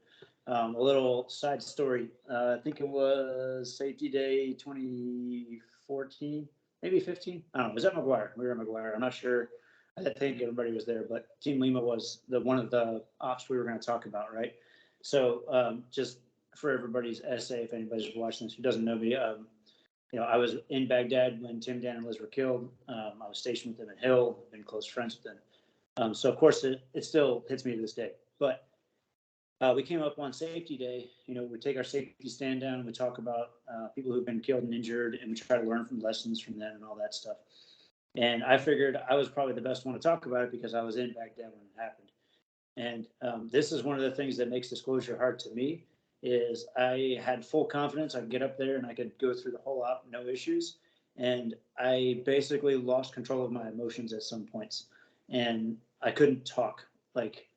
[SPEAKER 1] A little side story. I think it was Safety Day 2014, maybe 15. I don't know. Was that McGuire? We were at McGuire. I'm not sure. I think everybody was there, but Team Lima was one of the ops we were going to talk about, right? So just for everybody's essay, if anybody's watching this who doesn't know me, I was in Baghdad when Tim, Dan, and Liz were killed. I was stationed with them at Hill, been close friends with them. So of course it still hits me to this day. But we came up on Safety Day. We take our safety stand down and we talk about people who've been killed and injured, and we try to learn from lessons from them and all that stuff. And I figured I was probably the best one to talk about it because I was in Baghdad when it happened. And this is one of the things that makes disclosure hard to me. Is I had full confidence I could get up there and I could go through the whole op, no issues. And I basically lost control of my emotions at some points, and I couldn't talk. Like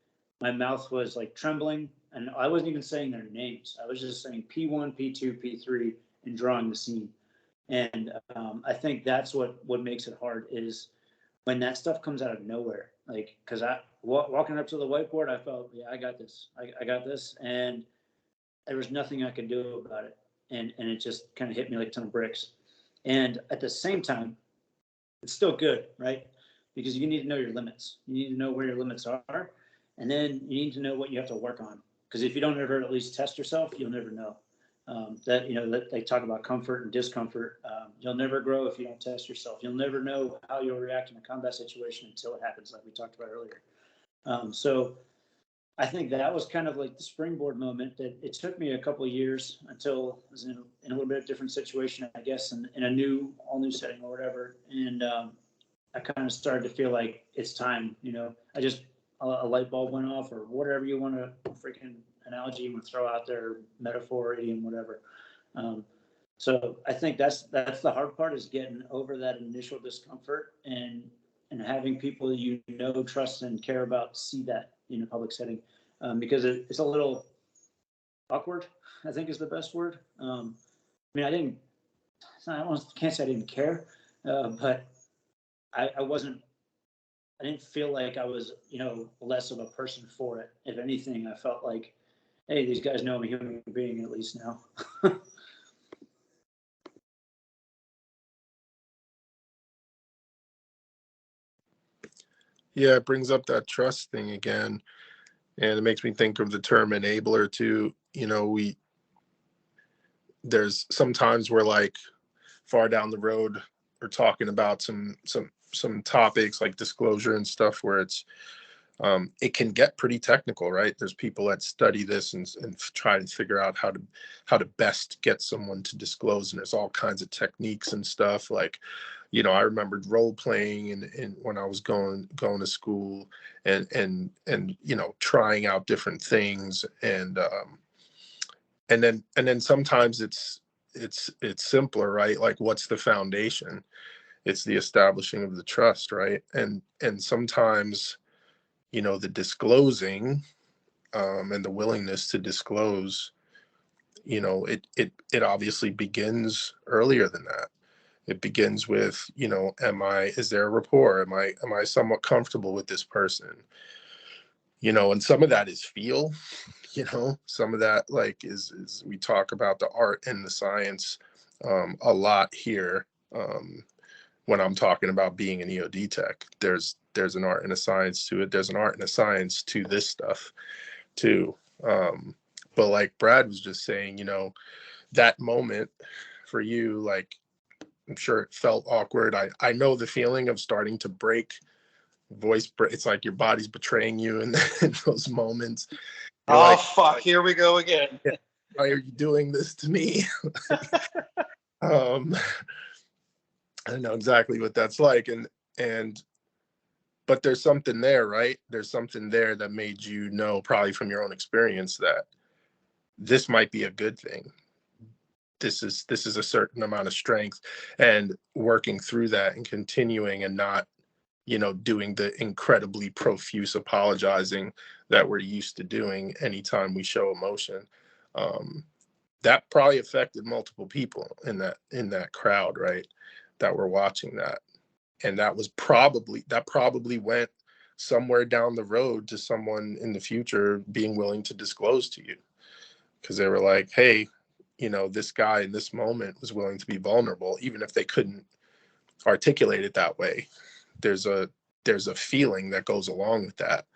[SPEAKER 1] my mouth was like trembling, and I wasn't even saying their names. I was just saying P1, P2, P3, and drawing the scene. And I think that's what makes it hard is when that stuff comes out of nowhere. Like, because walking up to the whiteboard, I felt, yeah, I got this. I got this, and there was nothing I could do about it. And it just kind of hit me like a ton of bricks. And at the same time, it's still good, right? Because you need to know your limits. You need to know where your limits are. And then you need to know what you have to work on. Because if you don't ever at least test yourself, you'll never know. That they talk about comfort and discomfort. You'll never grow if you don't test yourself. You'll never know how you'll react in a combat situation until it happens, like we talked about earlier. So I think that was kind of like the springboard moment that it took me a couple of years until I was in a little bit of different situation, I guess, in a all new setting or whatever. And I kind of started to feel like it's time, I just, a light bulb went off or whatever you want to freaking analogy you want to throw out there, metaphor, idiom, whatever. So I think that's the hard part, is getting over that initial discomfort and having people trust and care about see that in a public setting, because it's a little awkward, I think is the best word. I mean, can't say I didn't care, but I didn't feel like I was, less of a person for it. If anything, I felt like, hey, these guys know I'm a human being at least now.
[SPEAKER 4] Yeah, it brings up that trust thing again. And it makes me think of the term enabler too. There's sometimes we're like far down the road or talking about some topics like disclosure and stuff where it can get pretty technical, right? There's people that study this and try to figure out how to best get someone to disclose, and there's all kinds of techniques and stuff. Like, I remembered role playing and when I was going to school and trying out different things, and then sometimes it's simpler, right? Like, what's the foundation? It's the establishing of the trust, right? And sometimes the disclosing, and the willingness to disclose, it obviously begins earlier than that. It begins with, is there a rapport? Am I somewhat comfortable with this person? And some of that is feel, some of that like is we talk about the art and the science a lot here. When I'm talking about being an EOD tech, there's an art and a science to it. There's an art and a science to this stuff too. But like Brad was just saying, that moment for you, like, I'm sure it felt awkward. I know the feeling of starting to break it's like your body's betraying you in those moments. You're
[SPEAKER 2] Oh,
[SPEAKER 4] like,
[SPEAKER 2] fuck, here we go again.
[SPEAKER 4] why are you doing this to me? I know exactly what that's like. But there's something there, right? There's something there that made you know, probably from your own experience, that this might be a good thing. This is a certain amount of strength, and working through that and continuing and not, doing the incredibly profuse apologizing that we're used to doing anytime we show emotion. That probably affected multiple people in that crowd, right? That were watching that. And that probably went somewhere down the road to someone in the future being willing to disclose to you, because they were like, hey, this guy in this moment was willing to be vulnerable, even if they couldn't articulate it that way. There's a feeling that goes along with that.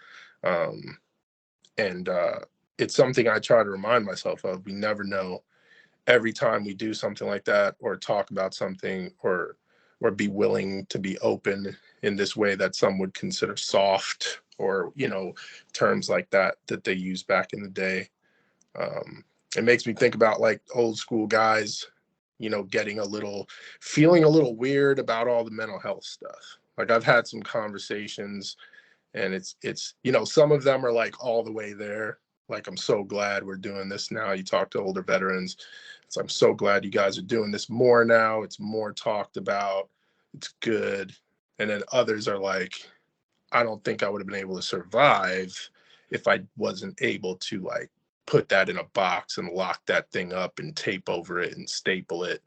[SPEAKER 4] And it's something I try to remind myself of. We never know. Every time we do something like that, or talk about something, or be willing to be open in this way that some would consider soft, or terms like that they used back in the day. It makes me think about like old school guys, feeling a little weird about all the mental health stuff. Like, I've had some conversations, and it's some of them are like all the way there. Like, I'm so glad we're doing this now. You talk to older veterans, so I'm so glad you guys are doing this more now. It's more talked about. It's good. And then others are like, I don't think I would have been able to survive if I wasn't able to like put that in a box and lock that thing up and tape over it and staple it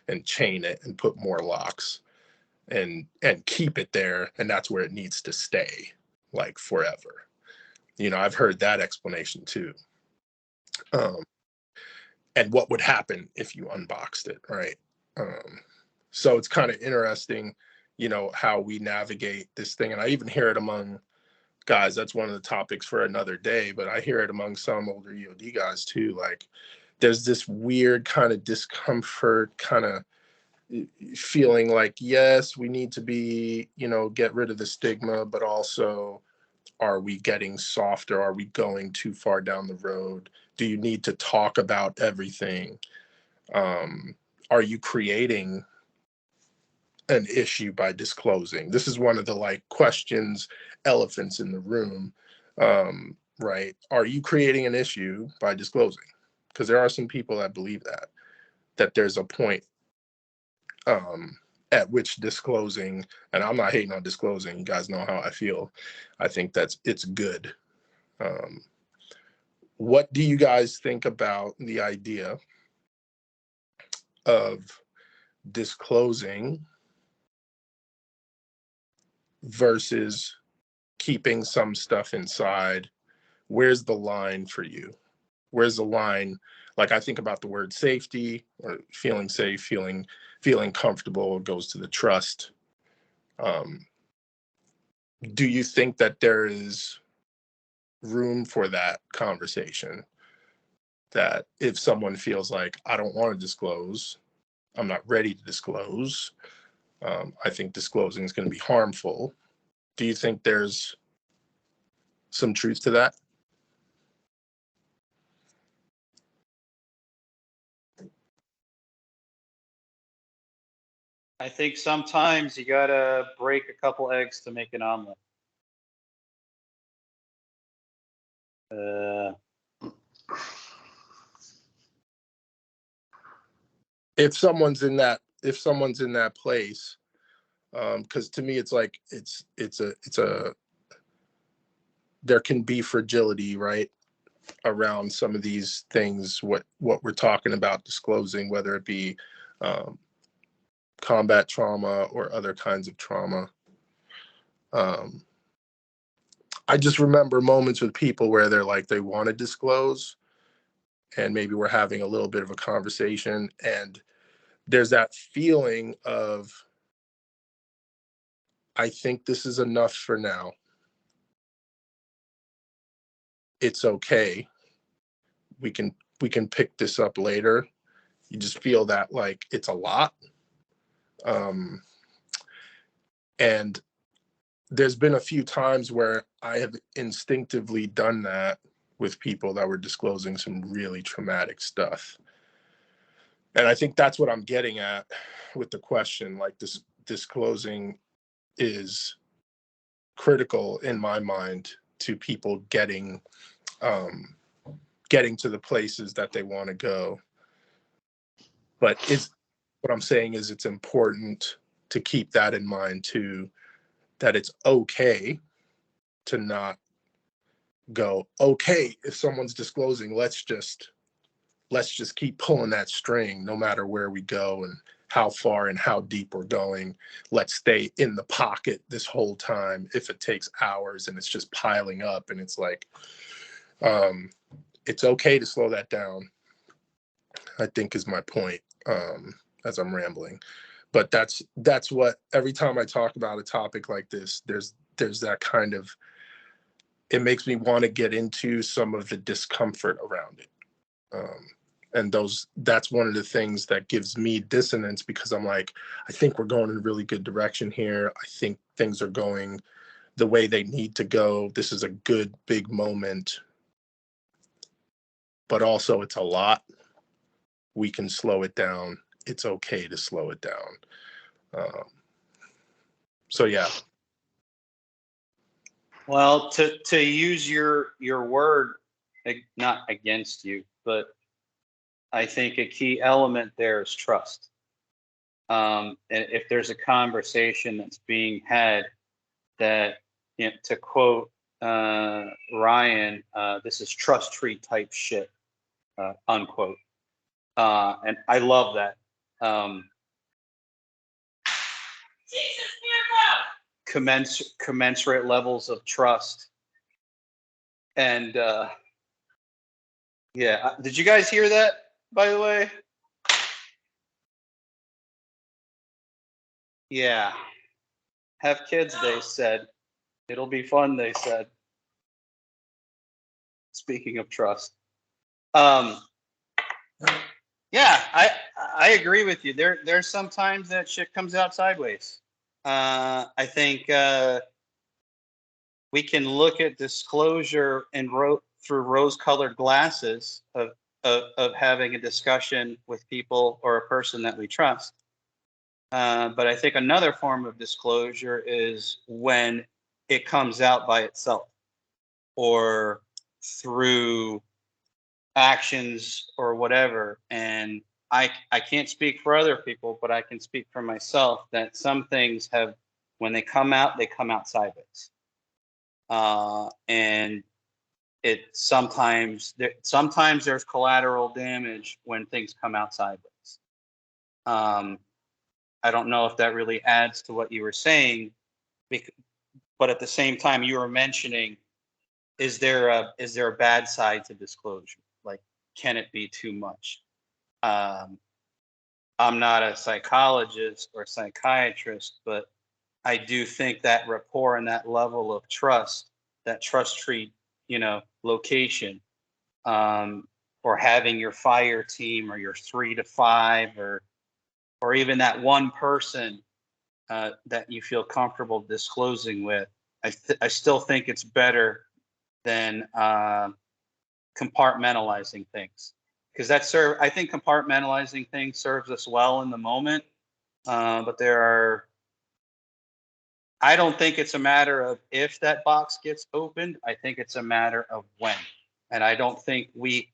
[SPEAKER 4] and chain it and put more locks and keep it there. And that's where it needs to stay, like, forever. I've heard that explanation too. And what would happen if you unboxed it, right? So it's kind of interesting, how we navigate this thing. And I even hear it among guys. That's one of the topics for another day, but I hear it among some older EOD guys too. Like, there's this weird kind of discomfort, kind of feeling like, yes, we need to be, get rid of the stigma, but also Are we getting softer? Are we going too far down the road? Do you need to talk about everything? Are you creating an issue by disclosing? This is one of the like questions, elephants in the room, right? Are you creating an issue by disclosing? Because there are some people that believe that there's a point at which disclosing, and I'm not hating on disclosing, you guys know how I feel. I think it's good. What do you guys think about the idea of disclosing versus keeping some stuff inside? Where's the line for you? Where's the line? Like, I think about the word safety, or feeling safe, feeling comfortable, goes to the trust. Do you think that there is room for that conversation? That if someone feels like, I don't want to disclose, I'm not ready to disclose, I think disclosing is going to be harmful. Do you think there's some truth to that?
[SPEAKER 2] I think sometimes you gotta break a couple eggs to make an omelet.
[SPEAKER 4] If someone's in that place, because to me it's like it's a there can be fragility, right, around some of these things, what we're talking about disclosing, whether it be combat trauma or other kinds of trauma. I just remember moments with people where they're like, they want to disclose, and maybe we're having a little bit of a conversation, and there's that feeling of, I think this is enough for now. It's okay. We can pick this up later. You just feel that like it's a lot. And there's been a few times where I have instinctively done that with people that were disclosing some really traumatic stuff. And I think that's what I'm getting at with the question. Like, this disclosing is critical in my mind to people getting to the places that they want to go. But what I'm saying is it's important to keep that in mind too, that it's okay to not go, okay, if someone's disclosing, let's just keep pulling that string no matter where we go and how far and how deep we're going. Let's stay in the pocket this whole time if it takes hours and it's just piling up. And it's like, it's okay to slow that down, I think is my point, as I'm rambling. But that's what, every time I talk about a topic like this, there's that kind of, it makes me want to get into some of the discomfort around it. And that's one of the things that gives me dissonance, because I'm like, I think we're going in a really good direction here. I think things are going the way they need to go. This is a good big moment, but also it's a lot. We can slow it down. It's okay to slow it down. So yeah.
[SPEAKER 2] Well, to use your word, not against you, but I think a key element there is trust. And if there's a conversation that's being had that, you know, to quote Ryan, this is trust tree type shit, unquote. And I love that. Commensurate levels of trust. And yeah, did you guys hear that, by the way? Yeah. Have kids, they said. It'll be fun, they said. Speaking of trust. Yeah, I agree with you. There's sometimes that shit comes out sideways. I think we can look at disclosure and through rose-colored glasses of having a discussion with people or a person that we trust. But I think another form of disclosure is when it comes out by itself or through actions or whatever. And I can't speak for other people, but I can speak for myself that some things have, when they come out sideways. And it sometimes there's collateral damage when things come out sideways. I don't know if that really adds to what you were saying, but at the same time you were mentioning, is there a bad side to disclosure? Like, can it be too much? I'm not a psychologist or psychiatrist, but I do think that rapport and that level of trust, that trust tree, location, or having your fire team or your 3 to 5 or even that one person that you feel comfortable disclosing with, I still think it's better than compartmentalizing things, because I think compartmentalizing things serves us well in the moment, but I don't think it's a matter of if that box gets opened. I think it's a matter of when, and I don't think we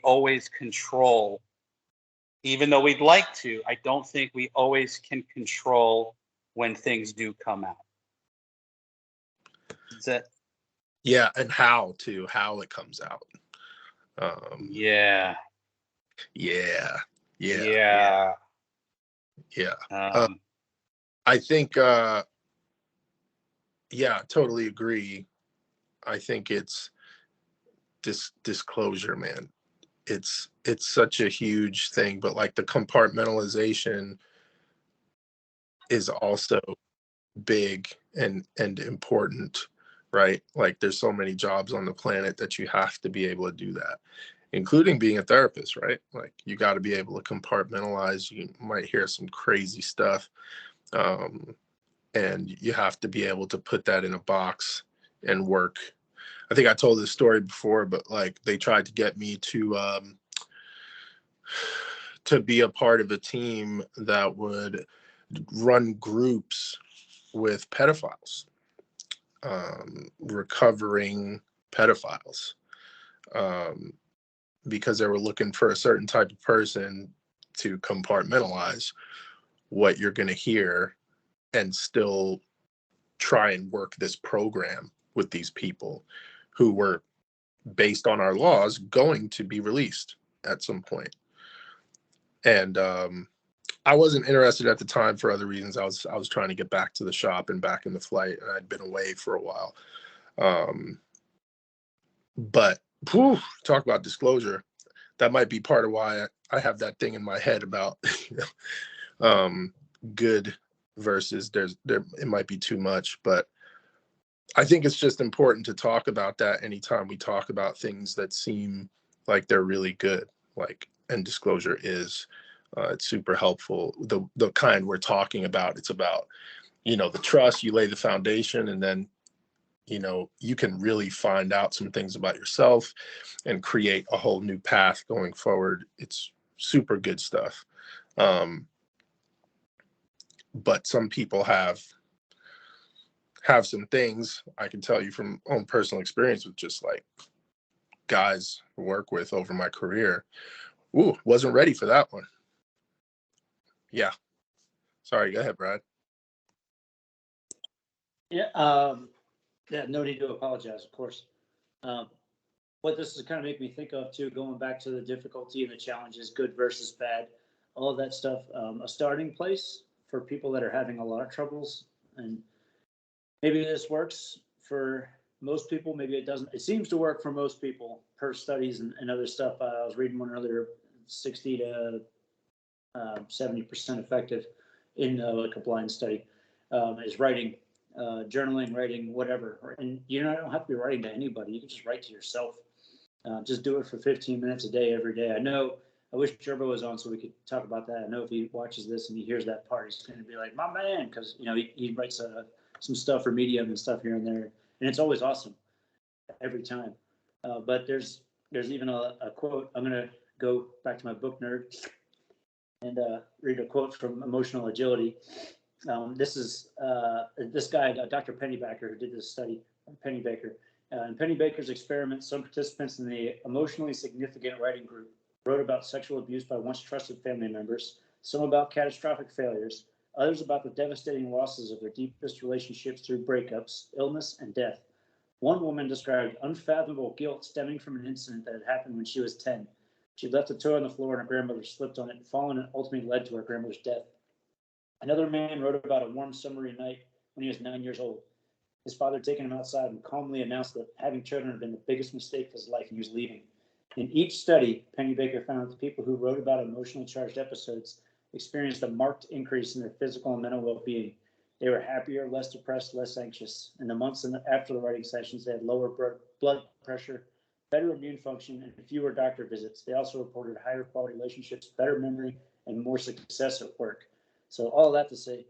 [SPEAKER 2] always control. Even though we'd like to, I don't think we always can control when things do come out. Is that?
[SPEAKER 4] Yeah, and how it comes out.
[SPEAKER 2] Yeah.
[SPEAKER 4] I think totally agree. I think it's disclosure, man. It's such a huge thing, but like the compartmentalization is also big and important, right? Like there's so many jobs on the planet that you have to be able to do that, including being a therapist, right? Like you got to be able to compartmentalize. You might hear some crazy stuff, and you have to be able to put that in a box and work. I think I told this story before, but like they tried to get me to be a part of a team that would run groups with pedophiles, recovering pedophiles, because they were looking for a certain type of person to compartmentalize what you're going to hear and still try and work this program with these people who were, based on our laws, going to be released at some point. And I wasn't interested at the time for other reasons. I was trying to get back to the shop and back in the flight, and I'd been away for a while. But talk about disclosure. That might be part of why I have that thing in my head about good versus it might be too much. But I think it's just important to talk about that anytime we talk about things that seem like they're really good, like, and disclosure is, it's super helpful. The kind we're talking about, it's about, the trust, you lay the foundation, and then, you can really find out some things about yourself and create a whole new path going forward. It's super good stuff. But some people have some things, I can tell you from own personal experience with just like guys I work with over my career. Wasn't ready for that one. Yeah. Sorry, go ahead, Brad.
[SPEAKER 1] Yeah, no need to apologize, of course. What this is kind of make me think of too, going back to the difficulty and the challenges, good versus bad, all of that stuff, a starting place for people that are having a lot of troubles. And maybe this works for most people, maybe it doesn't. It seems to work for most people per studies and other stuff. I was reading one earlier, 60 to 70% effective in like a blind study is writing, journaling, writing, whatever. And you don't have to be writing to anybody. You can just write to yourself. Just do it for 15 minutes a day, every day. I wish Gerbo was on so we could talk about that. I know if he watches this and he hears that part, he's going to be like, my man, because he writes some stuff for Medium and stuff here and there, and it's always awesome every time. But there's even a quote. I'm gonna go back to my book nerd and read a quote from Emotional Agility. This is this guy, Dr. Pennybaker, who did this study. Pennybaker. In Pennybaker's experiment, some participants in the emotionally significant writing group wrote about sexual abuse by once trusted family members, some about catastrophic failures, others about the devastating losses of their deepest relationships through breakups, illness, and death. One woman described unfathomable guilt stemming from an incident that had happened when she was 10. She left a toy on the floor and her grandmother slipped on it and fallen, and ultimately led to her grandmother's death. Another man wrote about a warm summery night when he was 9 years old. His father had taken him outside and calmly announced that having children had been the biggest mistake of his life and he was leaving. In each study, Pennybaker found that the people who wrote about emotionally charged episodes experienced a marked increase in their physical and mental well-being. They were happier, less depressed, less anxious. In the months after the writing sessions, they had lower blood pressure, better immune function, and fewer doctor visits. They also reported higher quality relationships, better memory, and more success at work. So all that to say,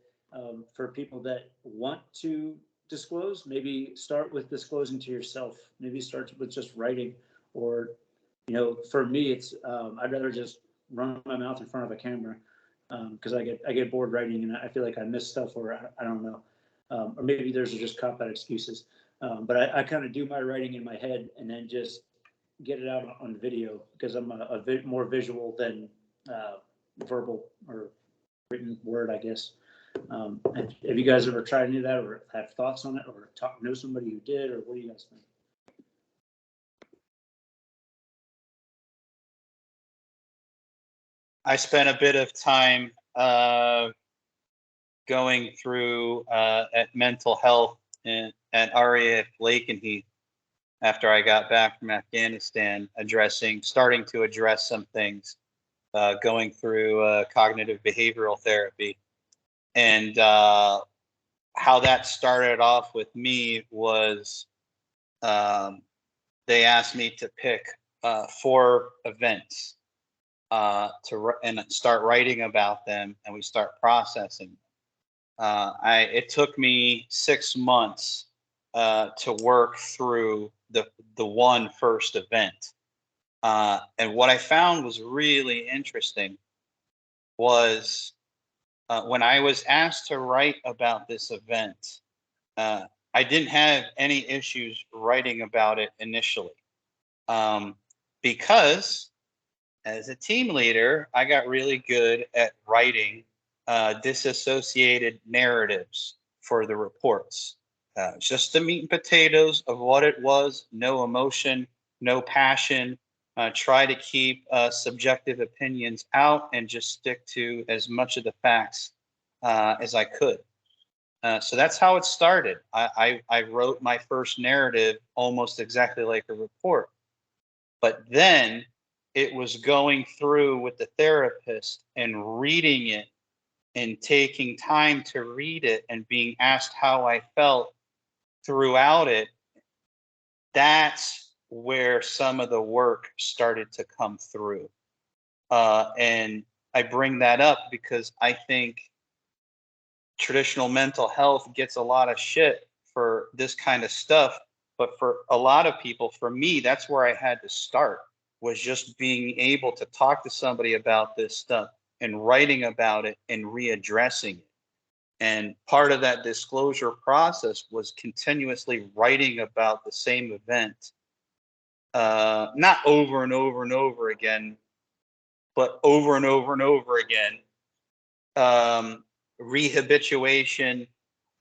[SPEAKER 1] for people that want to disclose, maybe start with disclosing to yourself. Maybe start with just writing, or, you know, for me, it's I'd rather just run my mouth in front of a camera because I get bored writing and I feel like I miss stuff, or I don't know, or maybe there's just cop out excuses. But I kind of do my writing in my head and then just get it out on video because I'm a bit more visual than verbal or written word, I guess. Have you guys ever tried any of that, or have thoughts on it, or know somebody who did, or what do you guys think?
[SPEAKER 2] I spent a bit of time going through at mental health at RAF Lakenheath after I got back from Afghanistan, starting to address some things, going through cognitive behavioral therapy. And how that started off with me was they asked me to pick 4 events and start writing about them, and we start processing. It took me 6 months to work through the one first event. And what I found was really interesting was when I was asked to write about this event, I didn't have any issues writing about it initially, because as a team leader, I got really good at writing disassociated narratives for the reports. Just the meat and potatoes of what it was, no emotion, no passion. Try to keep subjective opinions out and just stick to as much of the facts as I could. So that's how it started. I wrote my first narrative almost exactly like a report. But then it was going through with the therapist and reading it and taking time to read it and being asked how I felt throughout it. That's where some of the work started to come through. And I bring that up because I think traditional mental health gets a lot of shit for this kind of stuff. But for a lot of people, for me, that's where I had to start, was just being able to talk to somebody about this stuff and writing about it and readdressing it. And part of that disclosure process was continuously writing about the same event, not over and over and over again, but over and over and over again. Rehabituation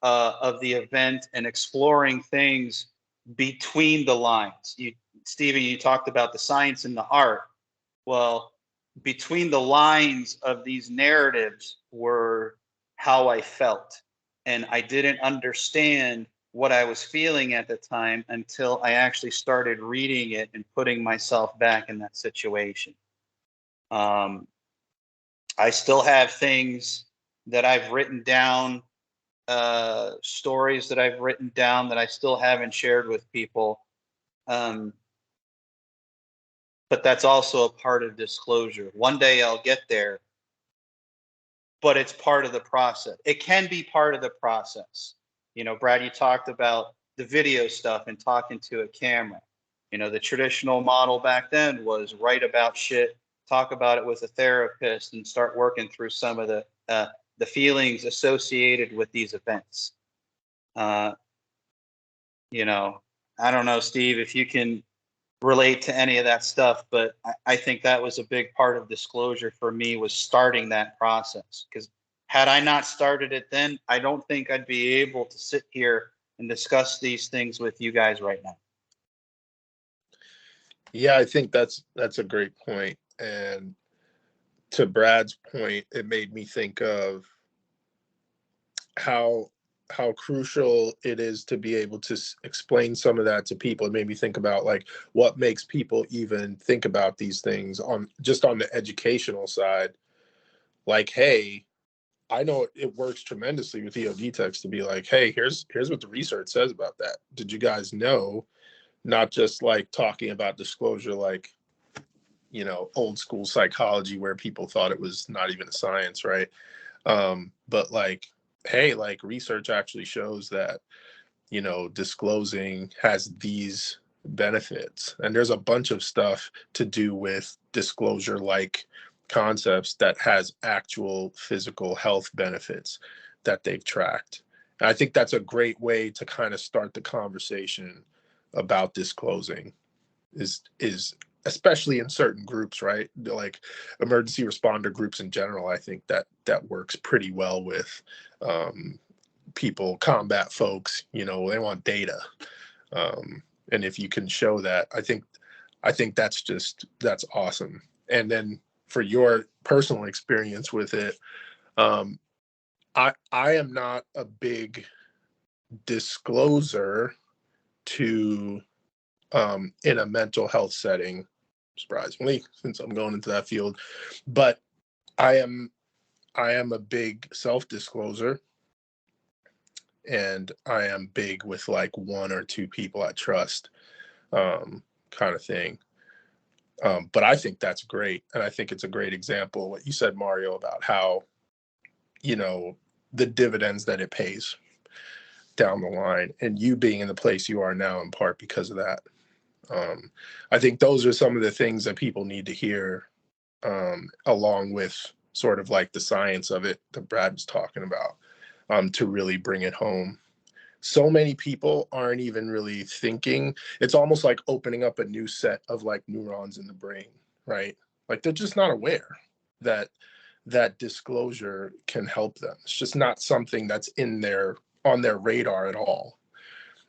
[SPEAKER 2] of the event and exploring things between the lines. Stephen, you talked about the science and the art. Well, between the lines of these narratives were how I felt. And I didn't understand what I was feeling at the time until I actually started reading it and putting myself back in that situation. I still have things that I've written down, stories that I've written down that I still haven't shared with people. But that's also a part of disclosure. One day I'll get there, but it's part of the process. It can be part of the process. You know, Brad, you talked about the video stuff and talking to a camera. You know, the traditional model back then was write about shit, talk about it with a therapist, and start working through some of the feelings associated with these events. You know, I don't know, Steve, if you can relate to any of that stuff, but I think that was a big part of disclosure for me, was starting that process. Because had I not started it then, I don't think I'd be able to sit here and discuss these things with you guys right now.
[SPEAKER 4] Yeah, I think that's a great point. And to Brad's point, it made me think of how crucial it is to be able to explain some of that to people. It made me think about like what makes people even think about these things on just on the educational side. Like, hey, I know it works tremendously with EOD techs to be like, hey, here's what the research says about that. Did you guys know? Not just like talking about disclosure, like, you know, old school psychology where people thought it was not even a science, right? But like, hey, like research actually shows that, you know, disclosing has these benefits. And there's a bunch of stuff to do with disclosure like concepts that has actual physical health benefits that they've tracked. And I think that's a great way to kind of start the conversation about disclosing is especially in certain groups, right? Like emergency responder groups in general. I think that works pretty well with people, combat folks. You know, they want data, and if you can show that, I think that's awesome. And then for your personal experience with it, I am not a big discloser to in a mental health setting, surprisingly, since I'm going into that field. But I am a big self-discloser, and I am big with like one or two people I trust, kind of thing. But I think that's great, and I think it's a great example what you said, Mario, about how, you know, the dividends that it pays down the line, and you being in the place you are now in part because of that. I think those are some of the things that people need to hear, along with sort of like the science of it that Brad was talking about, to really bring it home. So many people aren't even really thinking. It's almost like opening up a new set of like neurons in the brain, right? Like they're just not aware that disclosure can help them. It's just not something that's on their radar at all.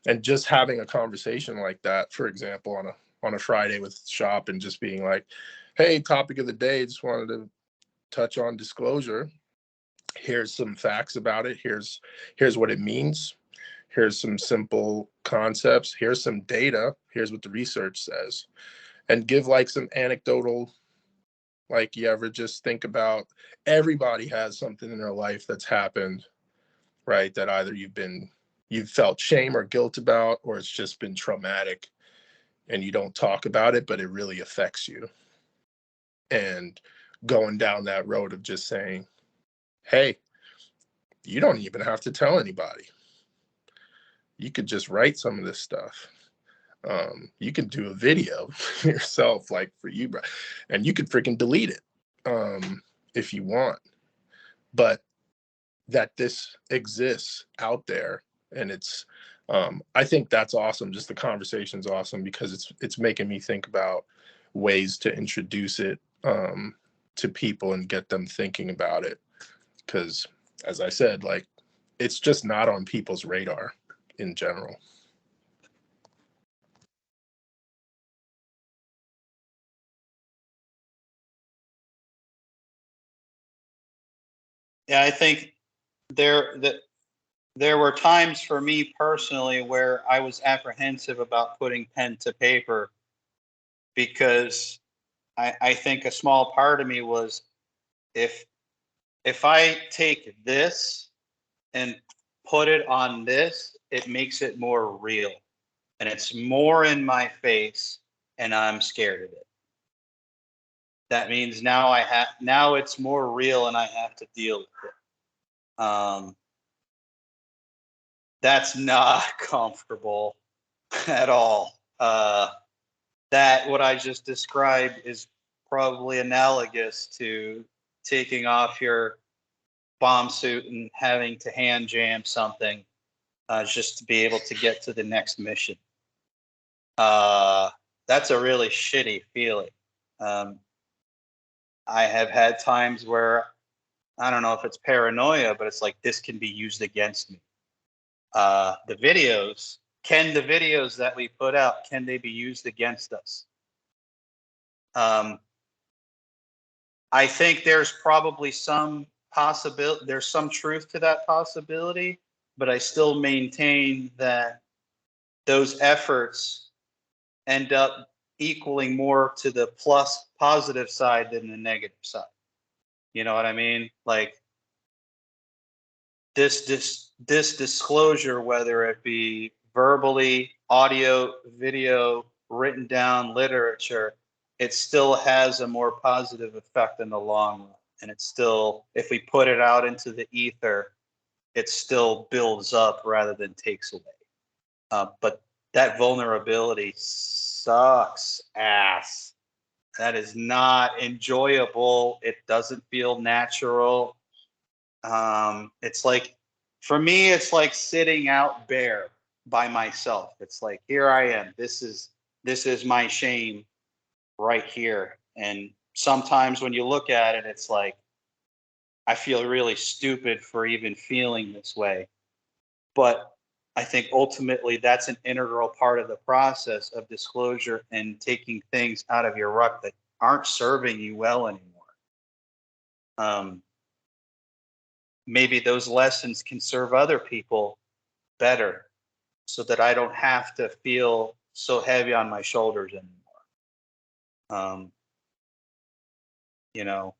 [SPEAKER 4] And just having a conversation like that, for example, on a Friday with shop, and just being like, hey, topic of the day, just wanted to touch on disclosure. Here's some facts about it. Here's what it means. Here's some simple concepts. Here's some data. Here's what the research says. And give like some anecdotal, like, you ever just think about, everybody has something in their life that's happened, right? That either you've felt shame or guilt about, or it's just been traumatic and you don't talk about it, but it really affects you. And going down that road of just saying, hey, you don't even have to tell anybody. You could just write some of this stuff. You could do a video yourself, like for you, and you could freaking delete it, if you want. But that this exists out there, and it's, I think that's awesome. Just the conversation's awesome because it's making me think about ways to introduce it, to people and get them thinking about it. Because as I said, like, it's just not on people's radar in general.
[SPEAKER 2] Yeah, I think there that there were times for me personally where I was apprehensive about putting pen to paper, because I think a small part of me was, if I take this and put it on this, it makes it more real, and it's more in my face, and I'm scared of it. That means now it's more real, and I have to deal with it. that's not comfortable at all. That what I just described is probably analogous to taking off your bomb suit and having to hand jam something just to be able to get to the next mission. That's a really shitty feeling. I have had times where I don't know if it's paranoia, but it's like this can be used against me. The videos that we put out, can they be used against us? I think there's probably some possibility, there's some truth to that possibility, but I still maintain that those efforts end up equaling more to the positive side than the negative side. You know what I mean? Like this disclosure, whether it be verbally, audio, video, written down literature, it still has a more positive effect in the long run. And it's still, if we put it out into the ether, it still builds up rather than takes away. But that vulnerability sucks ass. That is not enjoyable. It doesn't feel natural. It's like, for me, it's like sitting out bare by myself. It's like, here I am. This is my shame right here. And sometimes when you look at it, it's like, I feel really stupid for even feeling this way. But I think ultimately that's an integral part of the process of disclosure and taking things out of your ruck that aren't serving you well anymore. Maybe those lessons can serve other people better so that I don't have to feel so heavy on my shoulders anymore. You know,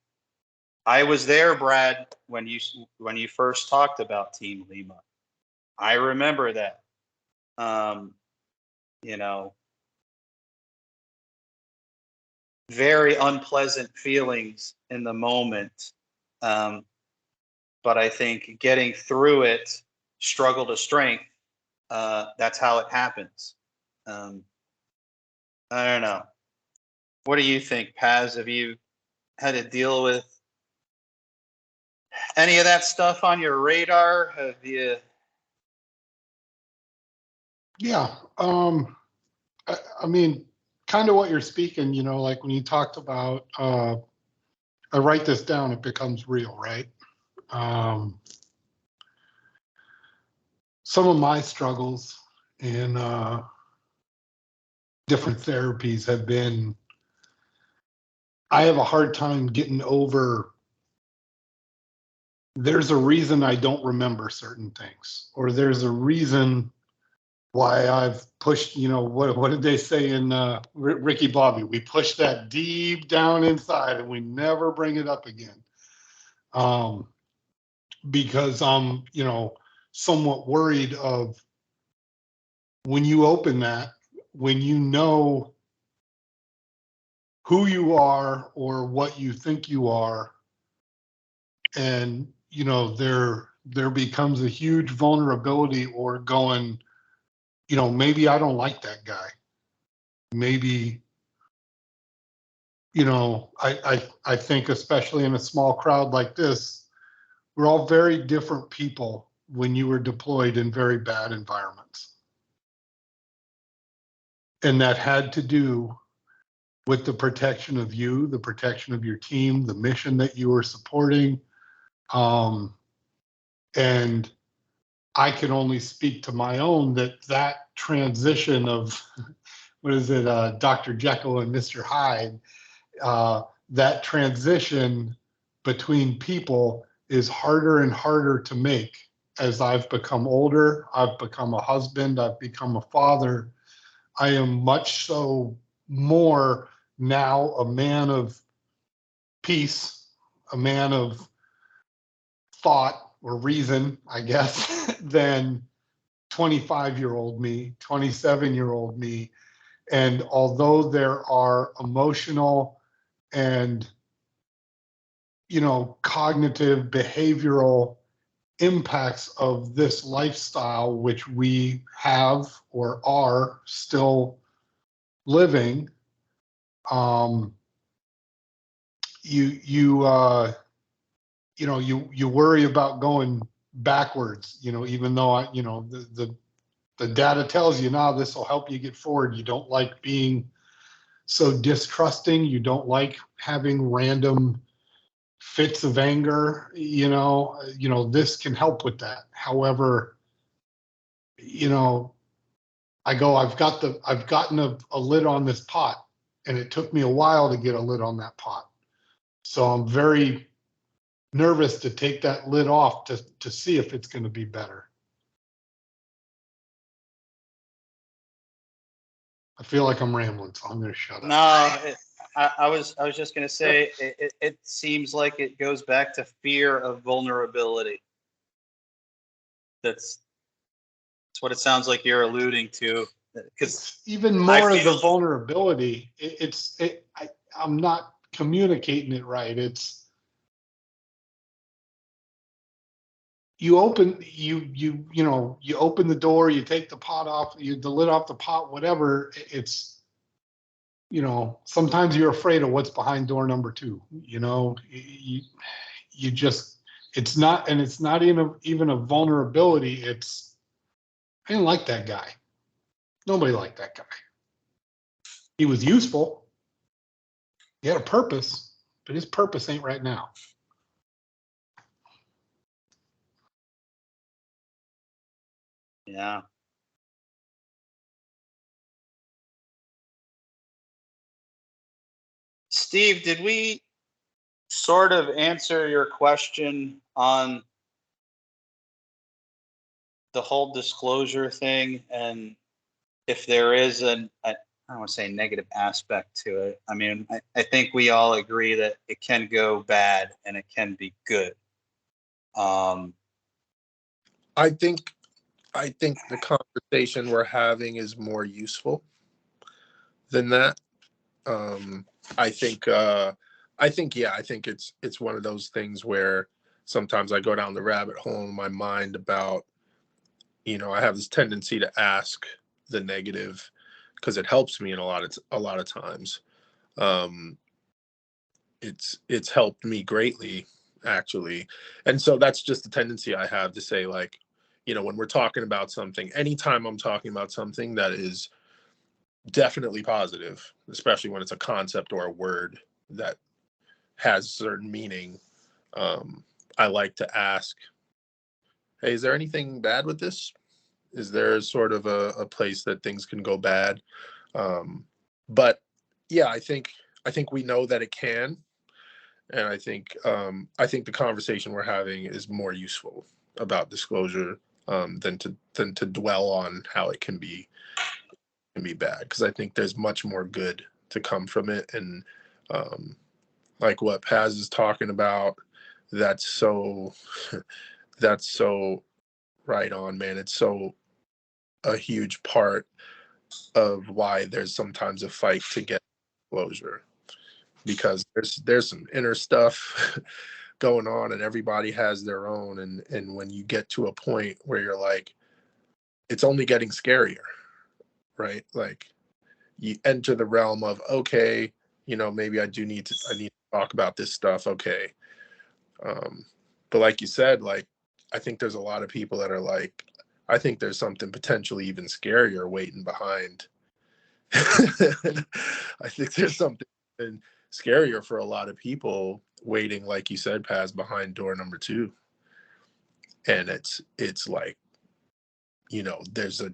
[SPEAKER 2] I was there, Brad, when you first talked about Team Lima. I remember that. You know, very unpleasant feelings in the moment. But I think getting through it, struggle to strength, that's how it happens. I don't know. What do you think, Paz? Have you had to deal with any of that stuff on your radar? Have you?
[SPEAKER 3] Yeah. I mean, kind of what you're speaking, you know, like when you talked about, I write this down, it becomes real, right? Some of my struggles in different therapies have been, I have a hard time getting over, there's a reason I don't remember certain things, or there's a reason why I've pushed, you know, what did they say in Ricky Bobby? We push that deep down inside and we never bring it up again. Because I'm, you know, somewhat worried of when you open that, when you know who you are or what you think you are, and, you know, there becomes a huge vulnerability or going, you know, maybe I don't like that guy. Maybe, you know, I think especially in a small crowd like this, we're all very different people when you were deployed in very bad environments. And that had to do with the protection of you, the protection of your team, the mission that you were supporting. And I can only speak to my own that transition of, what is it, Dr. Jekyll and Mr. Hyde, that transition between people is harder and harder to make as I've become older. I've become a husband, I've become a father. I am much so more now a man of peace, a man of thought or reason, I guess, than 25-year-old me, 27-year-old me. And although there are emotional and, you know, cognitive, behavioral impacts of this lifestyle, which we have or are still living. You worry about going backwards, even though the data tells you now this will help you get forward. You don't like being so distrusting. You don't like having random fits of anger. This can help with that. However, I've gotten a lid on this pot, and it took me a while to get a lid on that pot. So I'm very nervous to take that lid off to see if it's going to be better. I feel like I'm rambling, so I'm going to shut up.
[SPEAKER 2] No, I was just going to say it seems like it goes back to fear of vulnerability. That's what it sounds like you're alluding to. Because
[SPEAKER 3] even more of the vulnerability, I'm not communicating it right. It's you open the door, you take the pot off, the lid off the pot, whatever. It's sometimes you're afraid of what's behind door number 2. You just it's not even a vulnerability. I didn't like that guy. Nobody liked that guy. He was useful. He had a purpose, but his purpose ain't right now.
[SPEAKER 2] Yeah. Steve, did we sort of answer your question on the whole disclosure thing, and if there is I don't want to say negative aspect to it? I mean, I think we all agree that it can go bad and it can be good.
[SPEAKER 4] I think the conversation we're having is more useful than that. I think it's one of those things where sometimes I go down the rabbit hole in my mind about, I have this tendency to ask the negative because it helps me in a lot of times. It's helped me greatly, actually. And so that's just the tendency I have to say, like, when we're talking about something, anytime I'm talking about something that is definitely positive, especially when it's a concept or a word that has certain meaning, I like to ask, hey, is there anything bad with this? Is there sort of a place that things can go bad? But yeah, I think we know that it can, and I think the conversation we're having is more useful about disclosure than to dwell on how it can be bad, because I think there's much more good to come from it. And like what Paz is talking about, that's so right on, man. It's so a huge part of why there's sometimes a fight to get closure, because there's some inner stuff going on, and everybody has their own. And when you get to a point where you're like, it's only getting scarier, right? Like, you enter the realm of, okay, maybe I need to talk about this stuff. Okay. But like you said, like, I think there's a lot of people that are like, I think there's something potentially even scarier waiting behind. I think there's something even scarier for a lot of people waiting, like you said, Paz, behind door number 2. And it's like, there's a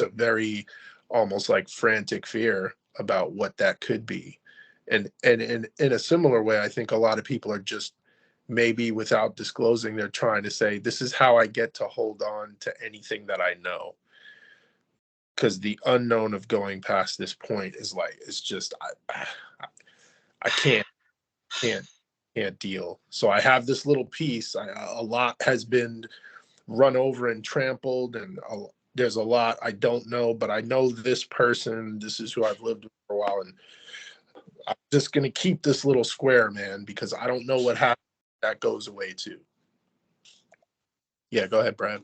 [SPEAKER 4] very almost like frantic fear about what that could be. And in a similar way, I think a lot of people are just, maybe without disclosing, they're trying to say, this is how I get to hold on to anything that I know. Because the unknown of going past this point is like, it's just, I can't deal. So I have this little piece. A lot has been run over and trampled, and there's a lot I don't know, but I know this person. This is who I've lived with for a while, and I'm just gonna keep this little square, man, because I don't know what happens. That goes away too. Yeah, go ahead, Brad.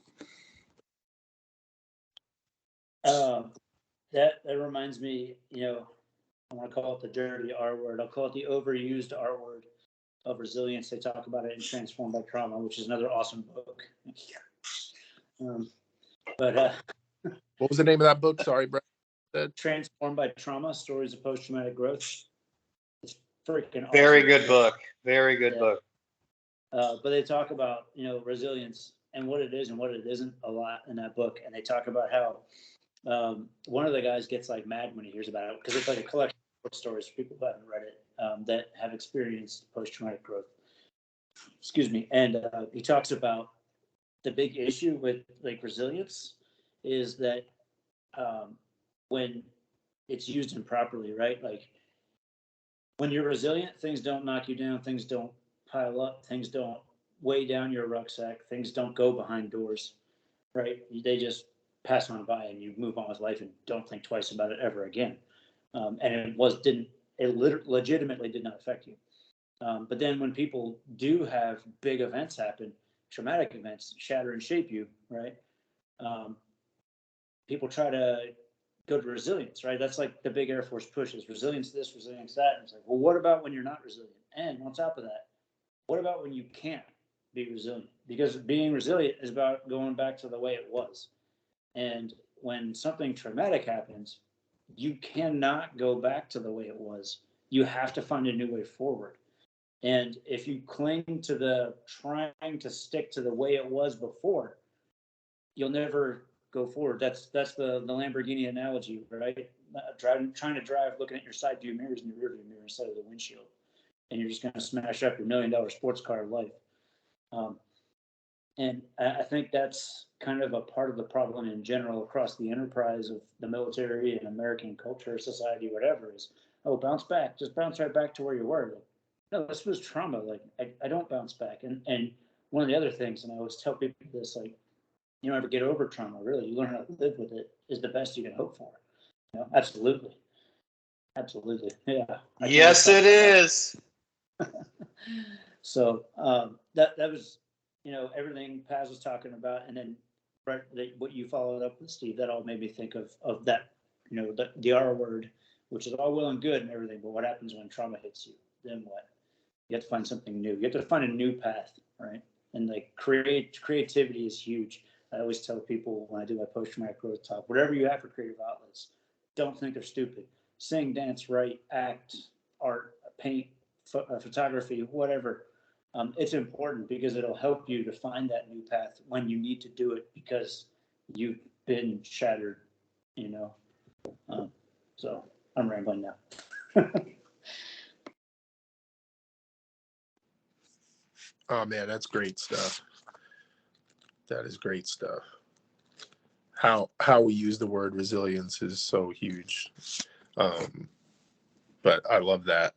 [SPEAKER 1] That reminds me, I want to call it the dirty R word. I'll call it the overused R word of resilience. They talk about it in Transformed by Trauma, which is another awesome book. But
[SPEAKER 4] What was the name of that book? Sorry, Brad.
[SPEAKER 1] Transformed by Trauma: Stories of Post-Traumatic Growth. It's freaking awesome.
[SPEAKER 2] Very good book. Very good book.
[SPEAKER 1] But they talk about, resilience and what it is and what it isn't a lot in that book. And they talk about how one of the guys gets like mad when he hears about it because it's like a collection of stories for people who haven't read it that have experienced post-traumatic growth. Excuse me. And he talks about the big issue with like resilience is that when it's used improperly, right? Like when you're resilient, things don't knock you down, things don't pile up, things don't weigh down your rucksack, things don't go behind doors, right? They just pass on by and you move on with life and don't think twice about it ever again. And it legitimately did not affect you. But then when people do have big events happen, traumatic events shatter and shape you, right? People try to go to resilience, right? That's like the big Air Force pushes, resilience this, resilience that. And it's like, well, what about when you're not resilient? And on top of that, what about when you can't be resilient? Because being resilient is about going back to the way it was. And when something traumatic happens, you cannot go back to the way it was. You have to find a new way forward. And if you cling to trying to stick to the way it was before, you'll never go forward. That's the Lamborghini analogy, right? Trying to drive, looking at your side view mirrors and your rear view mirror instead of the windshield, and you're just going to smash up your $1 million sports car life. And I think that's kind of a part of the problem in general across the enterprise of the military and American culture, society, whatever, is, oh, bounce back, just bounce right back to where you were. Like, no, this was trauma. Like, I don't bounce back. And one of the other things, and I always tell people this, like, you don't ever get over trauma, really. You learn how to live with it is the best you can hope for. Absolutely. Absolutely. Yeah.
[SPEAKER 2] Yes, it is.
[SPEAKER 1] So that was, everything Paz was talking about. And then what you followed up with, Steve, that all made me think of that, the R word, which is all well and good and everything. But what happens when trauma hits you? Then what? You have to find something new. You have to find a new path, right? And like creativity is huge. I always tell people when I do my post-traumatic growth talk, whatever you have for creative outlets, don't think they're stupid. Sing, dance, write, act, art, paint, photography, whatever. It's important because it'll help you to find that new path when you need to do it because you've been shattered, So I'm rambling now.
[SPEAKER 4] Oh man, that's great stuff. That is great stuff. How we use the word resilience is so huge. But I love that.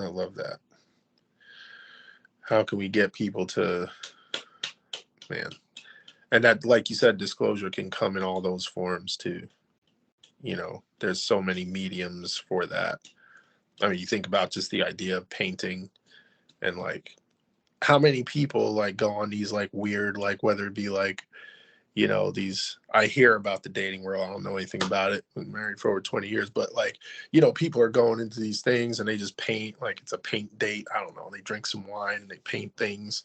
[SPEAKER 4] I love that. How can we get people to, man, and that, like you said, disclosure can come in all those forms too. There's so many mediums for that. I mean, you think about just the idea of painting and like how many people like go on these like weird, like whether it be like, these, I hear about the dating world. I don't know anything about it. Been married for over 20 years, but like, people are going into these things and they just paint, like it's a paint date. I don't know. They drink some wine and they paint things.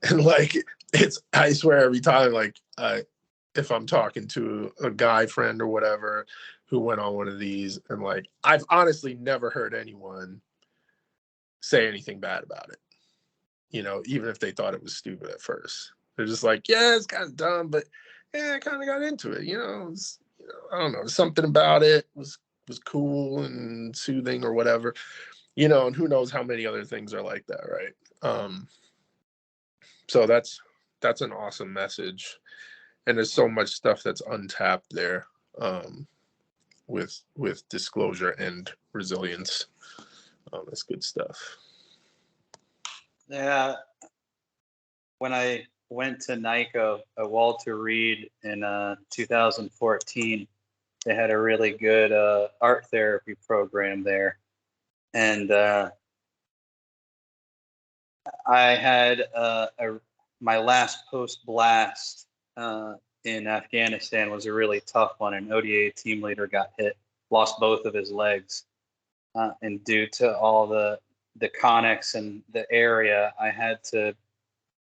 [SPEAKER 4] And like, I swear every time, like, if I'm talking to a guy friend or whatever who went on one of these, and like, I've honestly never heard anyone say anything bad about it. Even if they thought it was stupid at first. They're just like, yeah, it's kind of dumb, but yeah, I kind of got into it. I don't know, something about it was cool and soothing or whatever. And who knows how many other things are like that, right? So that's an awesome message, and there's so much stuff that's untapped there, with disclosure and resilience. That's good stuff.
[SPEAKER 2] Yeah. When I went to NICO at Walter Reed in 2014, they had a really good art therapy program there. And I had my last post blast in Afghanistan was a really tough one. An ODA team leader got hit, lost both of his legs, and due to all the conics and the area, I had to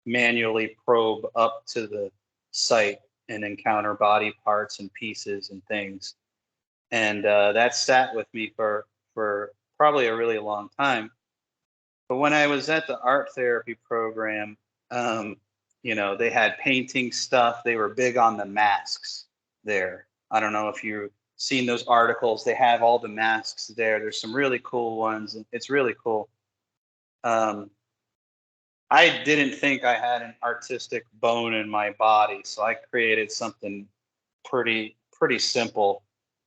[SPEAKER 2] manually probe up to the site and encounter body parts and pieces and things. And that sat with me for probably a really long time. But when I was at the art therapy program, they had painting stuff. They were big on the masks there. I don't know if you've seen those articles. They have all the masks there. There's some really cool ones. And it's really cool. I didn't think I had an artistic bone in my body, so I created something pretty simple.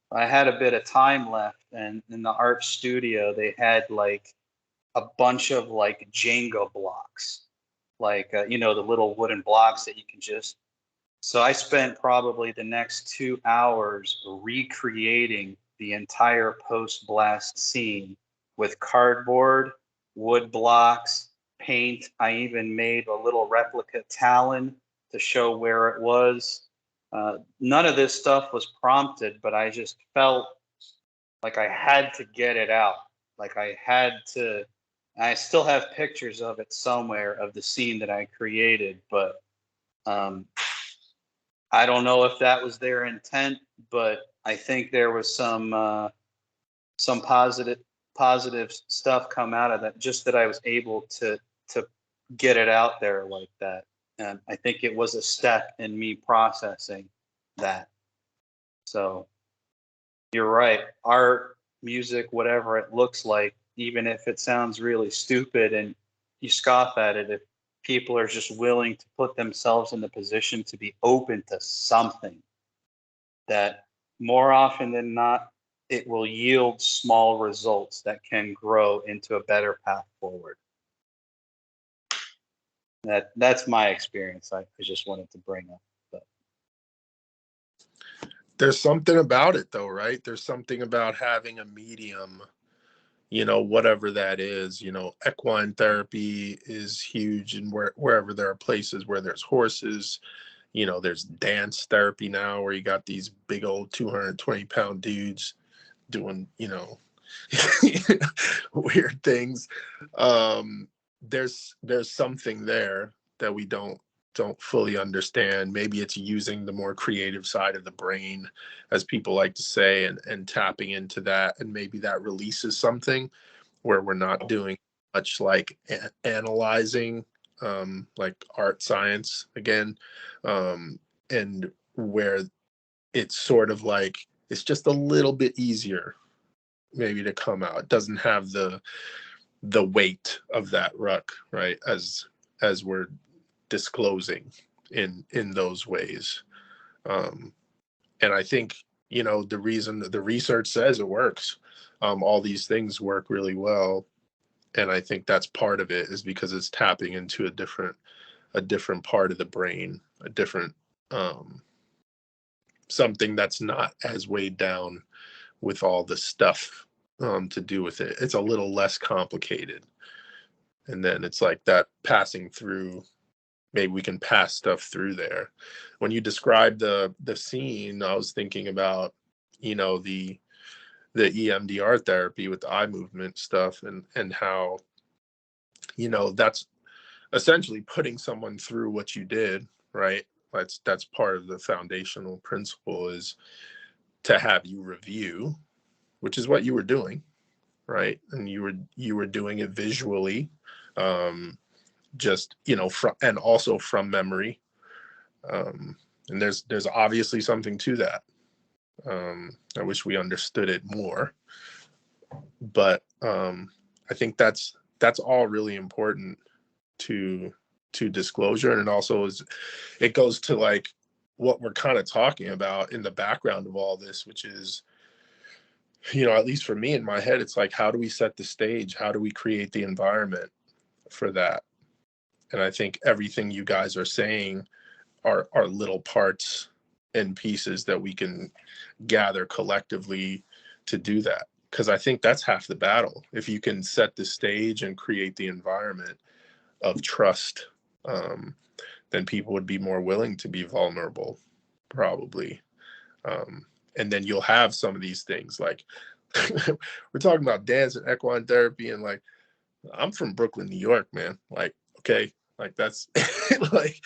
[SPEAKER 2] I had a bit of time left, and in the art studio, they had like a bunch of like Jenga blocks, like the little wooden blocks that you can just. So I spent probably the next 2 hours recreating the entire post-blast scene with cardboard, wood blocks, paint. I even made a little replica Talon to show where it was. None of this stuff was prompted, but I just felt like I had to get it out. Like I still have pictures of it somewhere of the scene that I created, but I don't know if that was their intent, but I think there was some positive stuff come out of that, just that I was able to get it out there like that. And I think it was a step in me processing that. So you're right. Art, music, whatever it looks like, even if it sounds really stupid and you scoff at it, if people are just willing to put themselves in the position to be open to something, that more often than not, it will yield small results that can grow into a better path forward. That's my experience. I just wanted to bring up. But
[SPEAKER 4] There's something about it though, right? There's something about having a medium, whatever that is. Equine therapy is huge, and wherever there are places where there's horses, there's dance therapy now where you got these big old 220-pound dudes doing, weird things. There's something there that we don't fully understand. Maybe it's using the more creative side of the brain, as people like to say, and tapping into that, and maybe that releases something where we're not doing much like analyzing, like art science again, and where it's sort of like it's just a little bit easier maybe to come out. It doesn't have the weight of that ruck, right, as we're disclosing in those ways. And I think the reason that the research says it works, all these things work really well, and I think that's part of it, is because it's tapping into a different part of the brain, a different something that's not as weighed down with all the stuff to do with it. It's a little less complicated. And then it's like that passing through, maybe we can pass stuff through there. When you describe the scene, I was thinking about, the EMDR therapy with the eye movement stuff, and how, that's essentially putting someone through what you did, right? That's part of the foundational principle, is to have you review, which is what you were doing, right? And you were doing it visually, just and also from memory, and there's obviously something to that. I wish we understood it more, but I think that's all really important to disclosure. And it also it goes to like what we're kind of talking about in the background of all this, which is, at least for me in my head, it's like, how do we set the stage? How do we create the environment for that? And I think everything you guys are saying are little parts and pieces that we can gather collectively to do that. Because I think that's half the battle. If you can set the stage and create the environment of trust then people would be more willing to be vulnerable, probably. And then you'll have some of these things like we're talking about dance and equine therapy, and like I'm from Brooklyn, New York, man. Like, okay, like that's like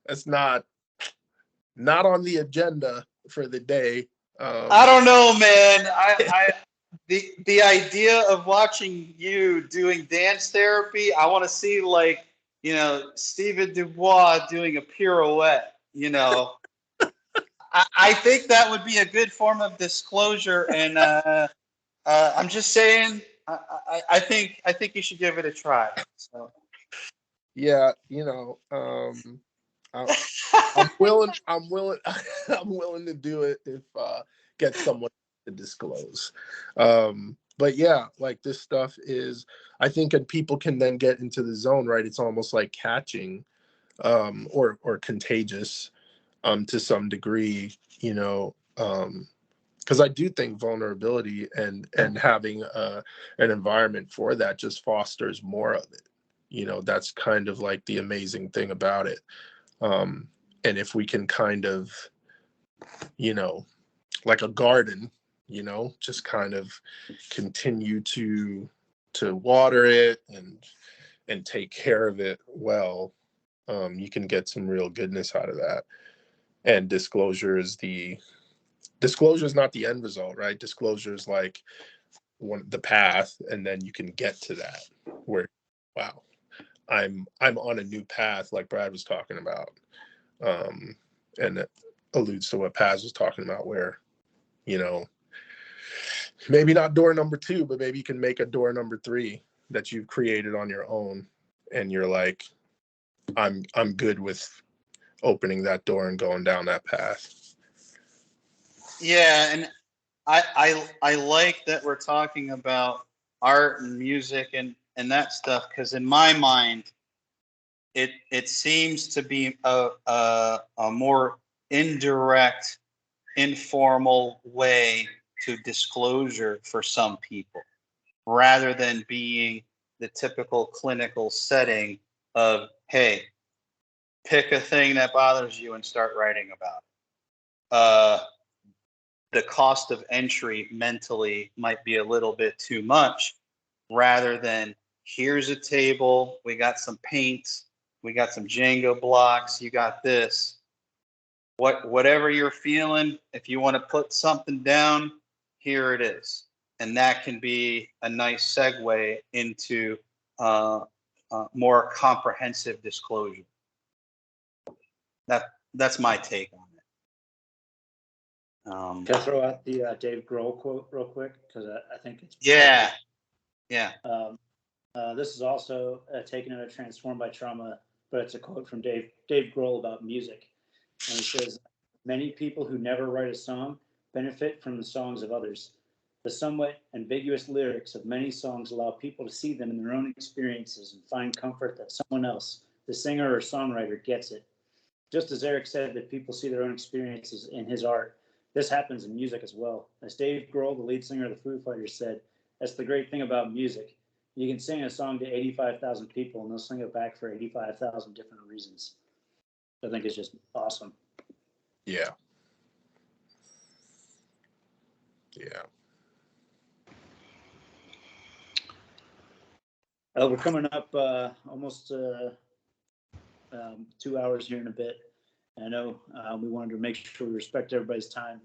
[SPEAKER 4] that's not on the agenda for the day.
[SPEAKER 2] I don't know, man. The idea of watching you doing dance therapy, I want to see like, Stephen Dubois doing a pirouette, I think that would be a good form of disclosure, and I'm just saying, I think you should give it a try. So.
[SPEAKER 4] Yeah, I'm willing. I'm willing to do it if get someone to disclose. But yeah, like this stuff is, I think, and people can then get into the zone, right? It's almost like catching, or contagious, to some degree, because I do think vulnerability and having an environment for that just fosters more of it. That's kind of like the amazing thing about it. And if we can kind of, like a garden, just kind of continue to water it and take care of it well, you can get some real goodness out of that. And disclosure is not the end result, right? Disclosure is like the path, and then you can get to that where, wow, I'm on a new path, like Brad was talking about. And it alludes to what Paz was talking about, where, maybe not door number 2, but maybe you can make a door number 3 that you've created on your own. And you're like, I'm good with opening that door and going down that path.
[SPEAKER 2] Yeah. And I like that we're talking about art and music and that stuff, because in my mind, it seems to be a more indirect, informal way to disclosure for some people, rather than being the typical clinical setting of, hey, pick a thing that bothers you and start writing about it. The cost of entry mentally might be a little bit too much, rather than, here's a table, we got some paint, we got some Jenga blocks, you got this. Whatever you're feeling, if you want to put something down, here it is. And that can be a nice segue into more comprehensive disclosure. That's my take on it.
[SPEAKER 1] Can I throw out the Dave Grohl quote real quick? Because I think it's
[SPEAKER 2] Yeah.
[SPEAKER 1] This is also taken out of Transformed by Trauma, but it's a quote from Dave Grohl about music. And he says, "Many people who never write a song benefit from the songs of others. The somewhat ambiguous lyrics of many songs allow people to see them in their own experiences and find comfort that someone else, the singer or songwriter, gets it. Just as Eric said that people see their own experiences in his art, this happens in music as well. As Dave Grohl, the lead singer of the Foo Fighters, said, that's the great thing about music. You can sing a song to 85,000 people and they'll sing it back for 85,000 different reasons." I think it's just awesome.
[SPEAKER 4] Yeah.
[SPEAKER 1] We're coming up almost 2 hours here in a bit. I know we wanted to make sure we respect everybody's time.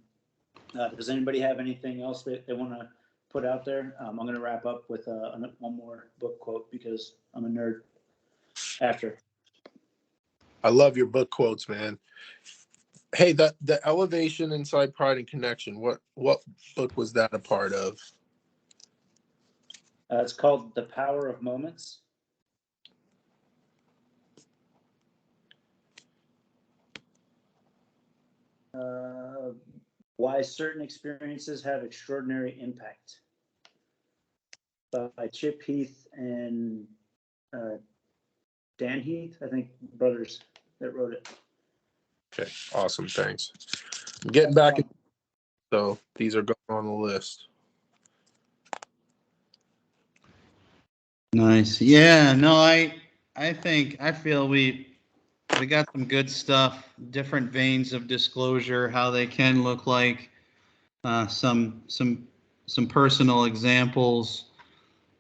[SPEAKER 1] Does anybody have anything else that they want to put out there? I'm going to wrap up with one more book quote because I'm a nerd. After.
[SPEAKER 4] I love your book quotes, man. Hey, the Elevation Inside Pride and Connection, what book was that a part of?
[SPEAKER 1] It's called The Power of Moments. Why Certain Experiences Have Extraordinary Impact, by Chip Heath and Dan Heath, I think, brothers that wrote it.
[SPEAKER 4] Okay, awesome, thanks. I'm getting back, so these are going on the list.
[SPEAKER 2] Nice. Yeah, no, I feel we some good stuff, different veins of disclosure, how they can look like, some personal examples,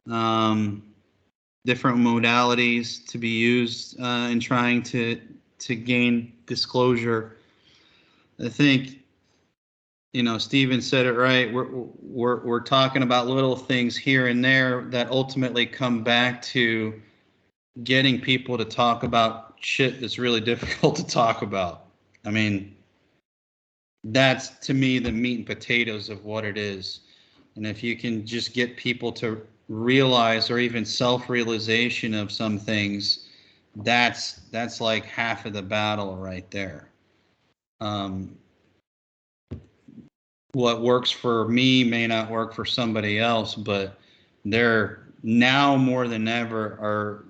[SPEAKER 2] different modalities to be used in trying to gain disclosure. I think, you know, Steven said it right. We're talking about little things here and there that ultimately come back to getting people to talk about shit that's really difficult to talk about. I mean, that's to me the meat and potatoes of what it is. And if you can just get people to realize, or even self-realization of some things, that's like half of the battle right there. What works for me may not work for somebody else, but there now more than ever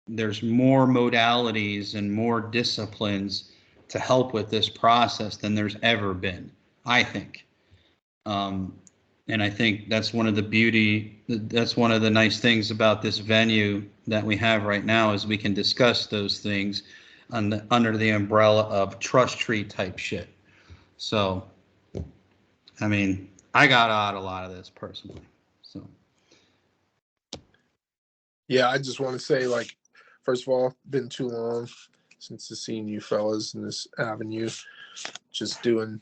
[SPEAKER 2] there's more modalities and more disciplines to help with this process than there's ever been, I think. And I think that's one of the nice things about this venue that we have right now, is we can discuss those things under the umbrella of trust tree type shit. So, I mean, I got out a lot of this personally. So,
[SPEAKER 4] Yeah, I just want to say, like, first of all, been too long since seeing you fellas in this avenue. Just doing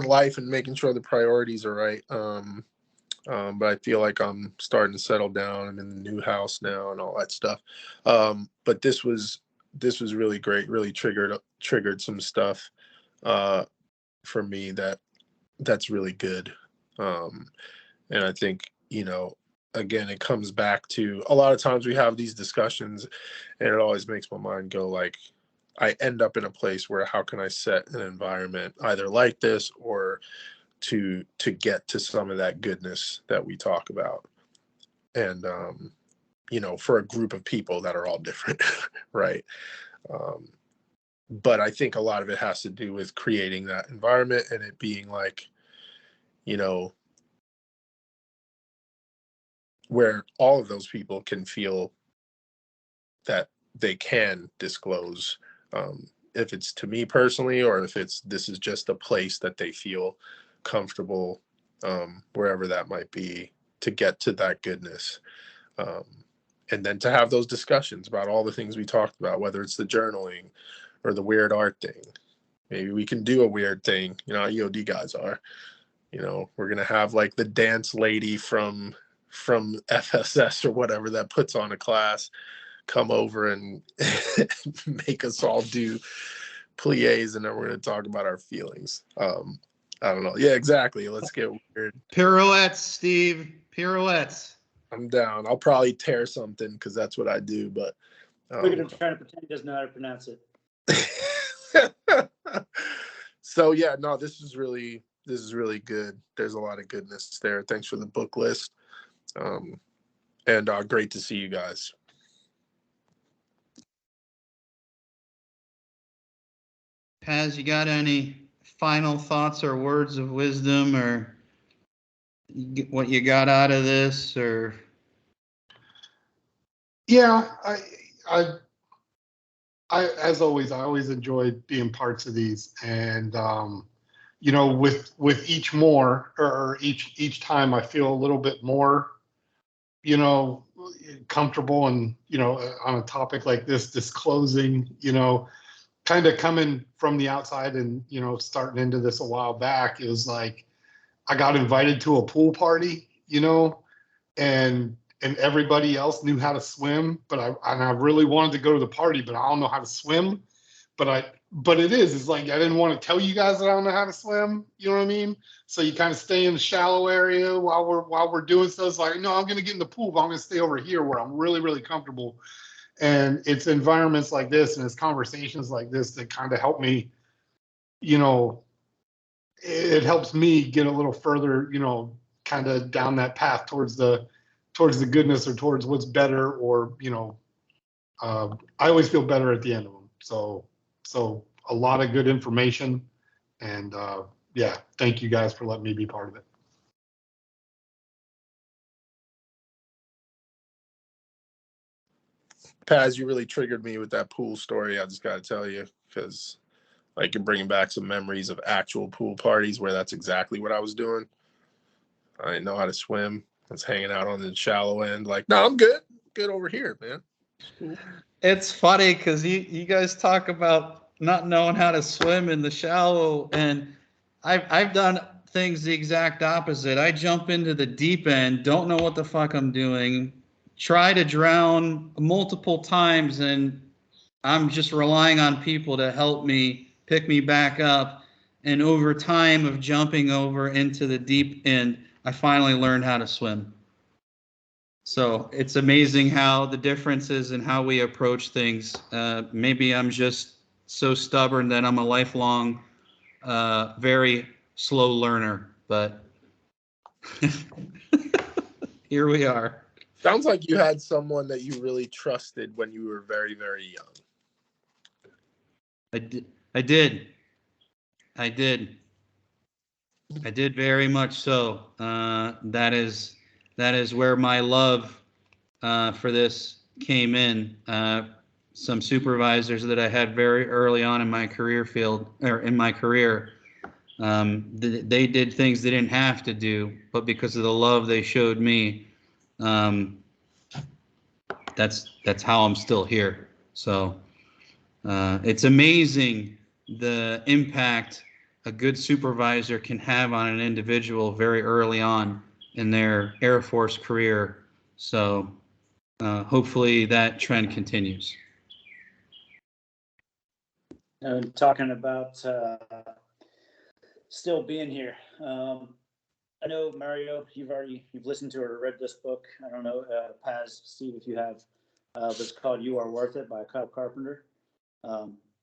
[SPEAKER 4] life and making sure the priorities are right. But I feel like I'm starting to settle down. I'm in the new house now and all that stuff. But this was really great. Really triggered some stuff for me that's really good. And I think, you know, again, it comes back to a lot of times we have these discussions and it always makes my mind go, like, I end up in a place where how can I set an environment either like this or to get to some of that goodness that we talk about. And, you know, for a group of people that are all different, right? But I think a lot of it has to do with creating that environment and it being like, you know, where all of those people can feel that they can disclose, if it's to me personally, or if this is just a place that they feel comfortable, wherever that might be, to get to that goodness. And then to have those discussions about all the things we talked about, whether it's the journaling or the weird art thing. Maybe we can do a weird thing, you know, how EOD guys are. You know, we're going to have like the dance lady from FSS or whatever that puts on a class come over and make us all do plies, and then we're going to talk about our feelings. I don't know. Yeah, exactly. Let's get weird.
[SPEAKER 2] pirouettes, Steve, pirouettes.
[SPEAKER 4] I'm down. I'll probably tear something because that's what I do, but
[SPEAKER 1] Look at him trying to pretend he doesn't know how to pronounce it.
[SPEAKER 4] So yeah, no, this is really good. There's a lot of goodness there. Thanks for the book list. And great to see you guys.
[SPEAKER 2] Paz, you got any final thoughts or words of wisdom, or what you got out of this? Or
[SPEAKER 3] Yeah, I as always, I always enjoy being parts of these, and you know, with each more or each time, I feel a little bit more, you know, comfortable, and you know, on a topic like this, disclosing, you know, kind of coming from the outside, and you know, starting into this a while back, it was like I got invited to a pool party, you know, and everybody else knew how to swim, but I really wanted to go to the party, but I don't know how to swim. But it's like I didn't want to tell you guys that I don't know how to swim. You know what I mean? So you kind of stay in the shallow area while we're doing stuff. It's like, no, I'm gonna get in the pool, but I'm gonna stay over here where I'm really, really comfortable. And it's environments like this and it's conversations like this that kind of help me, you know, it helps me get a little further, you know, kind of down that path towards the goodness, or towards what's better, or you know, I always feel better at the end of them. So a lot of good information, and yeah, thank you guys for letting me be part of it.
[SPEAKER 4] Paz, you really triggered me with that pool story. I just got to tell you, because like you're bringing back some memories of actual pool parties where that's exactly what I was doing. I didn't know how to swim. I was hanging out on the shallow end. Like, no, I'm good. Good over here, man.
[SPEAKER 5] It's funny because you guys talk about not knowing how to swim in the shallow, and I've done things the exact opposite. I jump into the deep end, don't know what the fuck I'm doing, try to drown multiple times, and I'm just relying on people to help me pick me back up. And over time of jumping over into the deep end, I finally learned how to swim. So it's amazing how the differences in how we approach things. Maybe I'm just so stubborn that I'm a lifelong, very slow learner, but here we are.
[SPEAKER 4] Sounds like you had someone that you really trusted when you were very, very young.
[SPEAKER 5] I did very much so. That is where my love for this came in. Some supervisors that I had very early on in my career they did things they didn't have to do, but because of the love they showed me, that's how I'm still here. So it's amazing the impact a good supervisor can have on an individual very early on in their Air Force career. So hopefully that trend continues.
[SPEAKER 1] And talking about still being here. I know, Mario, you've listened to or read this book. I don't know, Paz, Steve, if you have, but it's called You Are Worth It by Kyle Carpenter.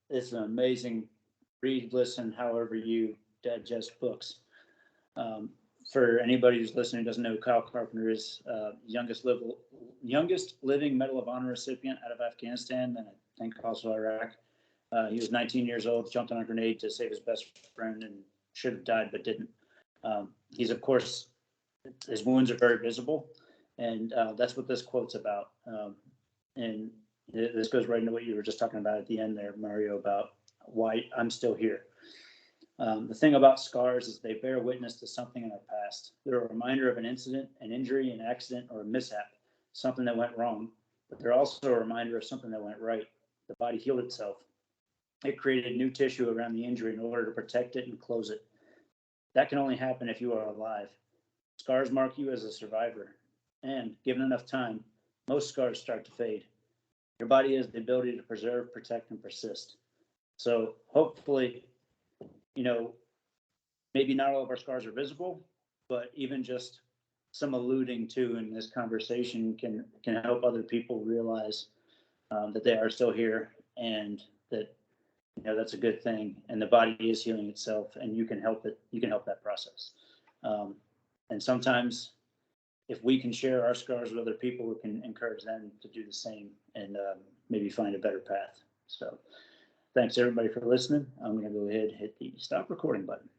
[SPEAKER 1] It's an amazing read, listen, however you digest books. For anybody who's listening who doesn't know, Kyle Carpenter is youngest living Medal of Honor recipient out of Afghanistan, and I think also Iraq. He was 19 years old, jumped on a grenade to save his best friend, and should have died but didn't. He's, of course, his wounds are very visible, and that's what this quote's about. And this goes right into what you were just talking about at the end there, Mario, about why I'm still here. The thing about scars is they bear witness to something in our past. They're a reminder of an incident, an injury, an accident, or a mishap, something that went wrong, but they're also a reminder of something that went right. The body healed itself. It created new tissue around the injury in order to protect it and close it. That can only happen if you are alive. Scars mark you as a survivor, and given enough time, most scars start to fade. Your body has the ability to preserve, protect, and persist. So hopefully, maybe not all of our scars are visible, but even just some alluding to in this conversation can help other people realize that they are still here, and that that's a good thing, and the body is healing itself, and you can help it. You can help that process. And sometimes, if we can share our scars with other people, we can encourage them to do the same, and maybe find a better path. So, thanks everybody for listening. I'm going to go ahead and hit the stop recording button.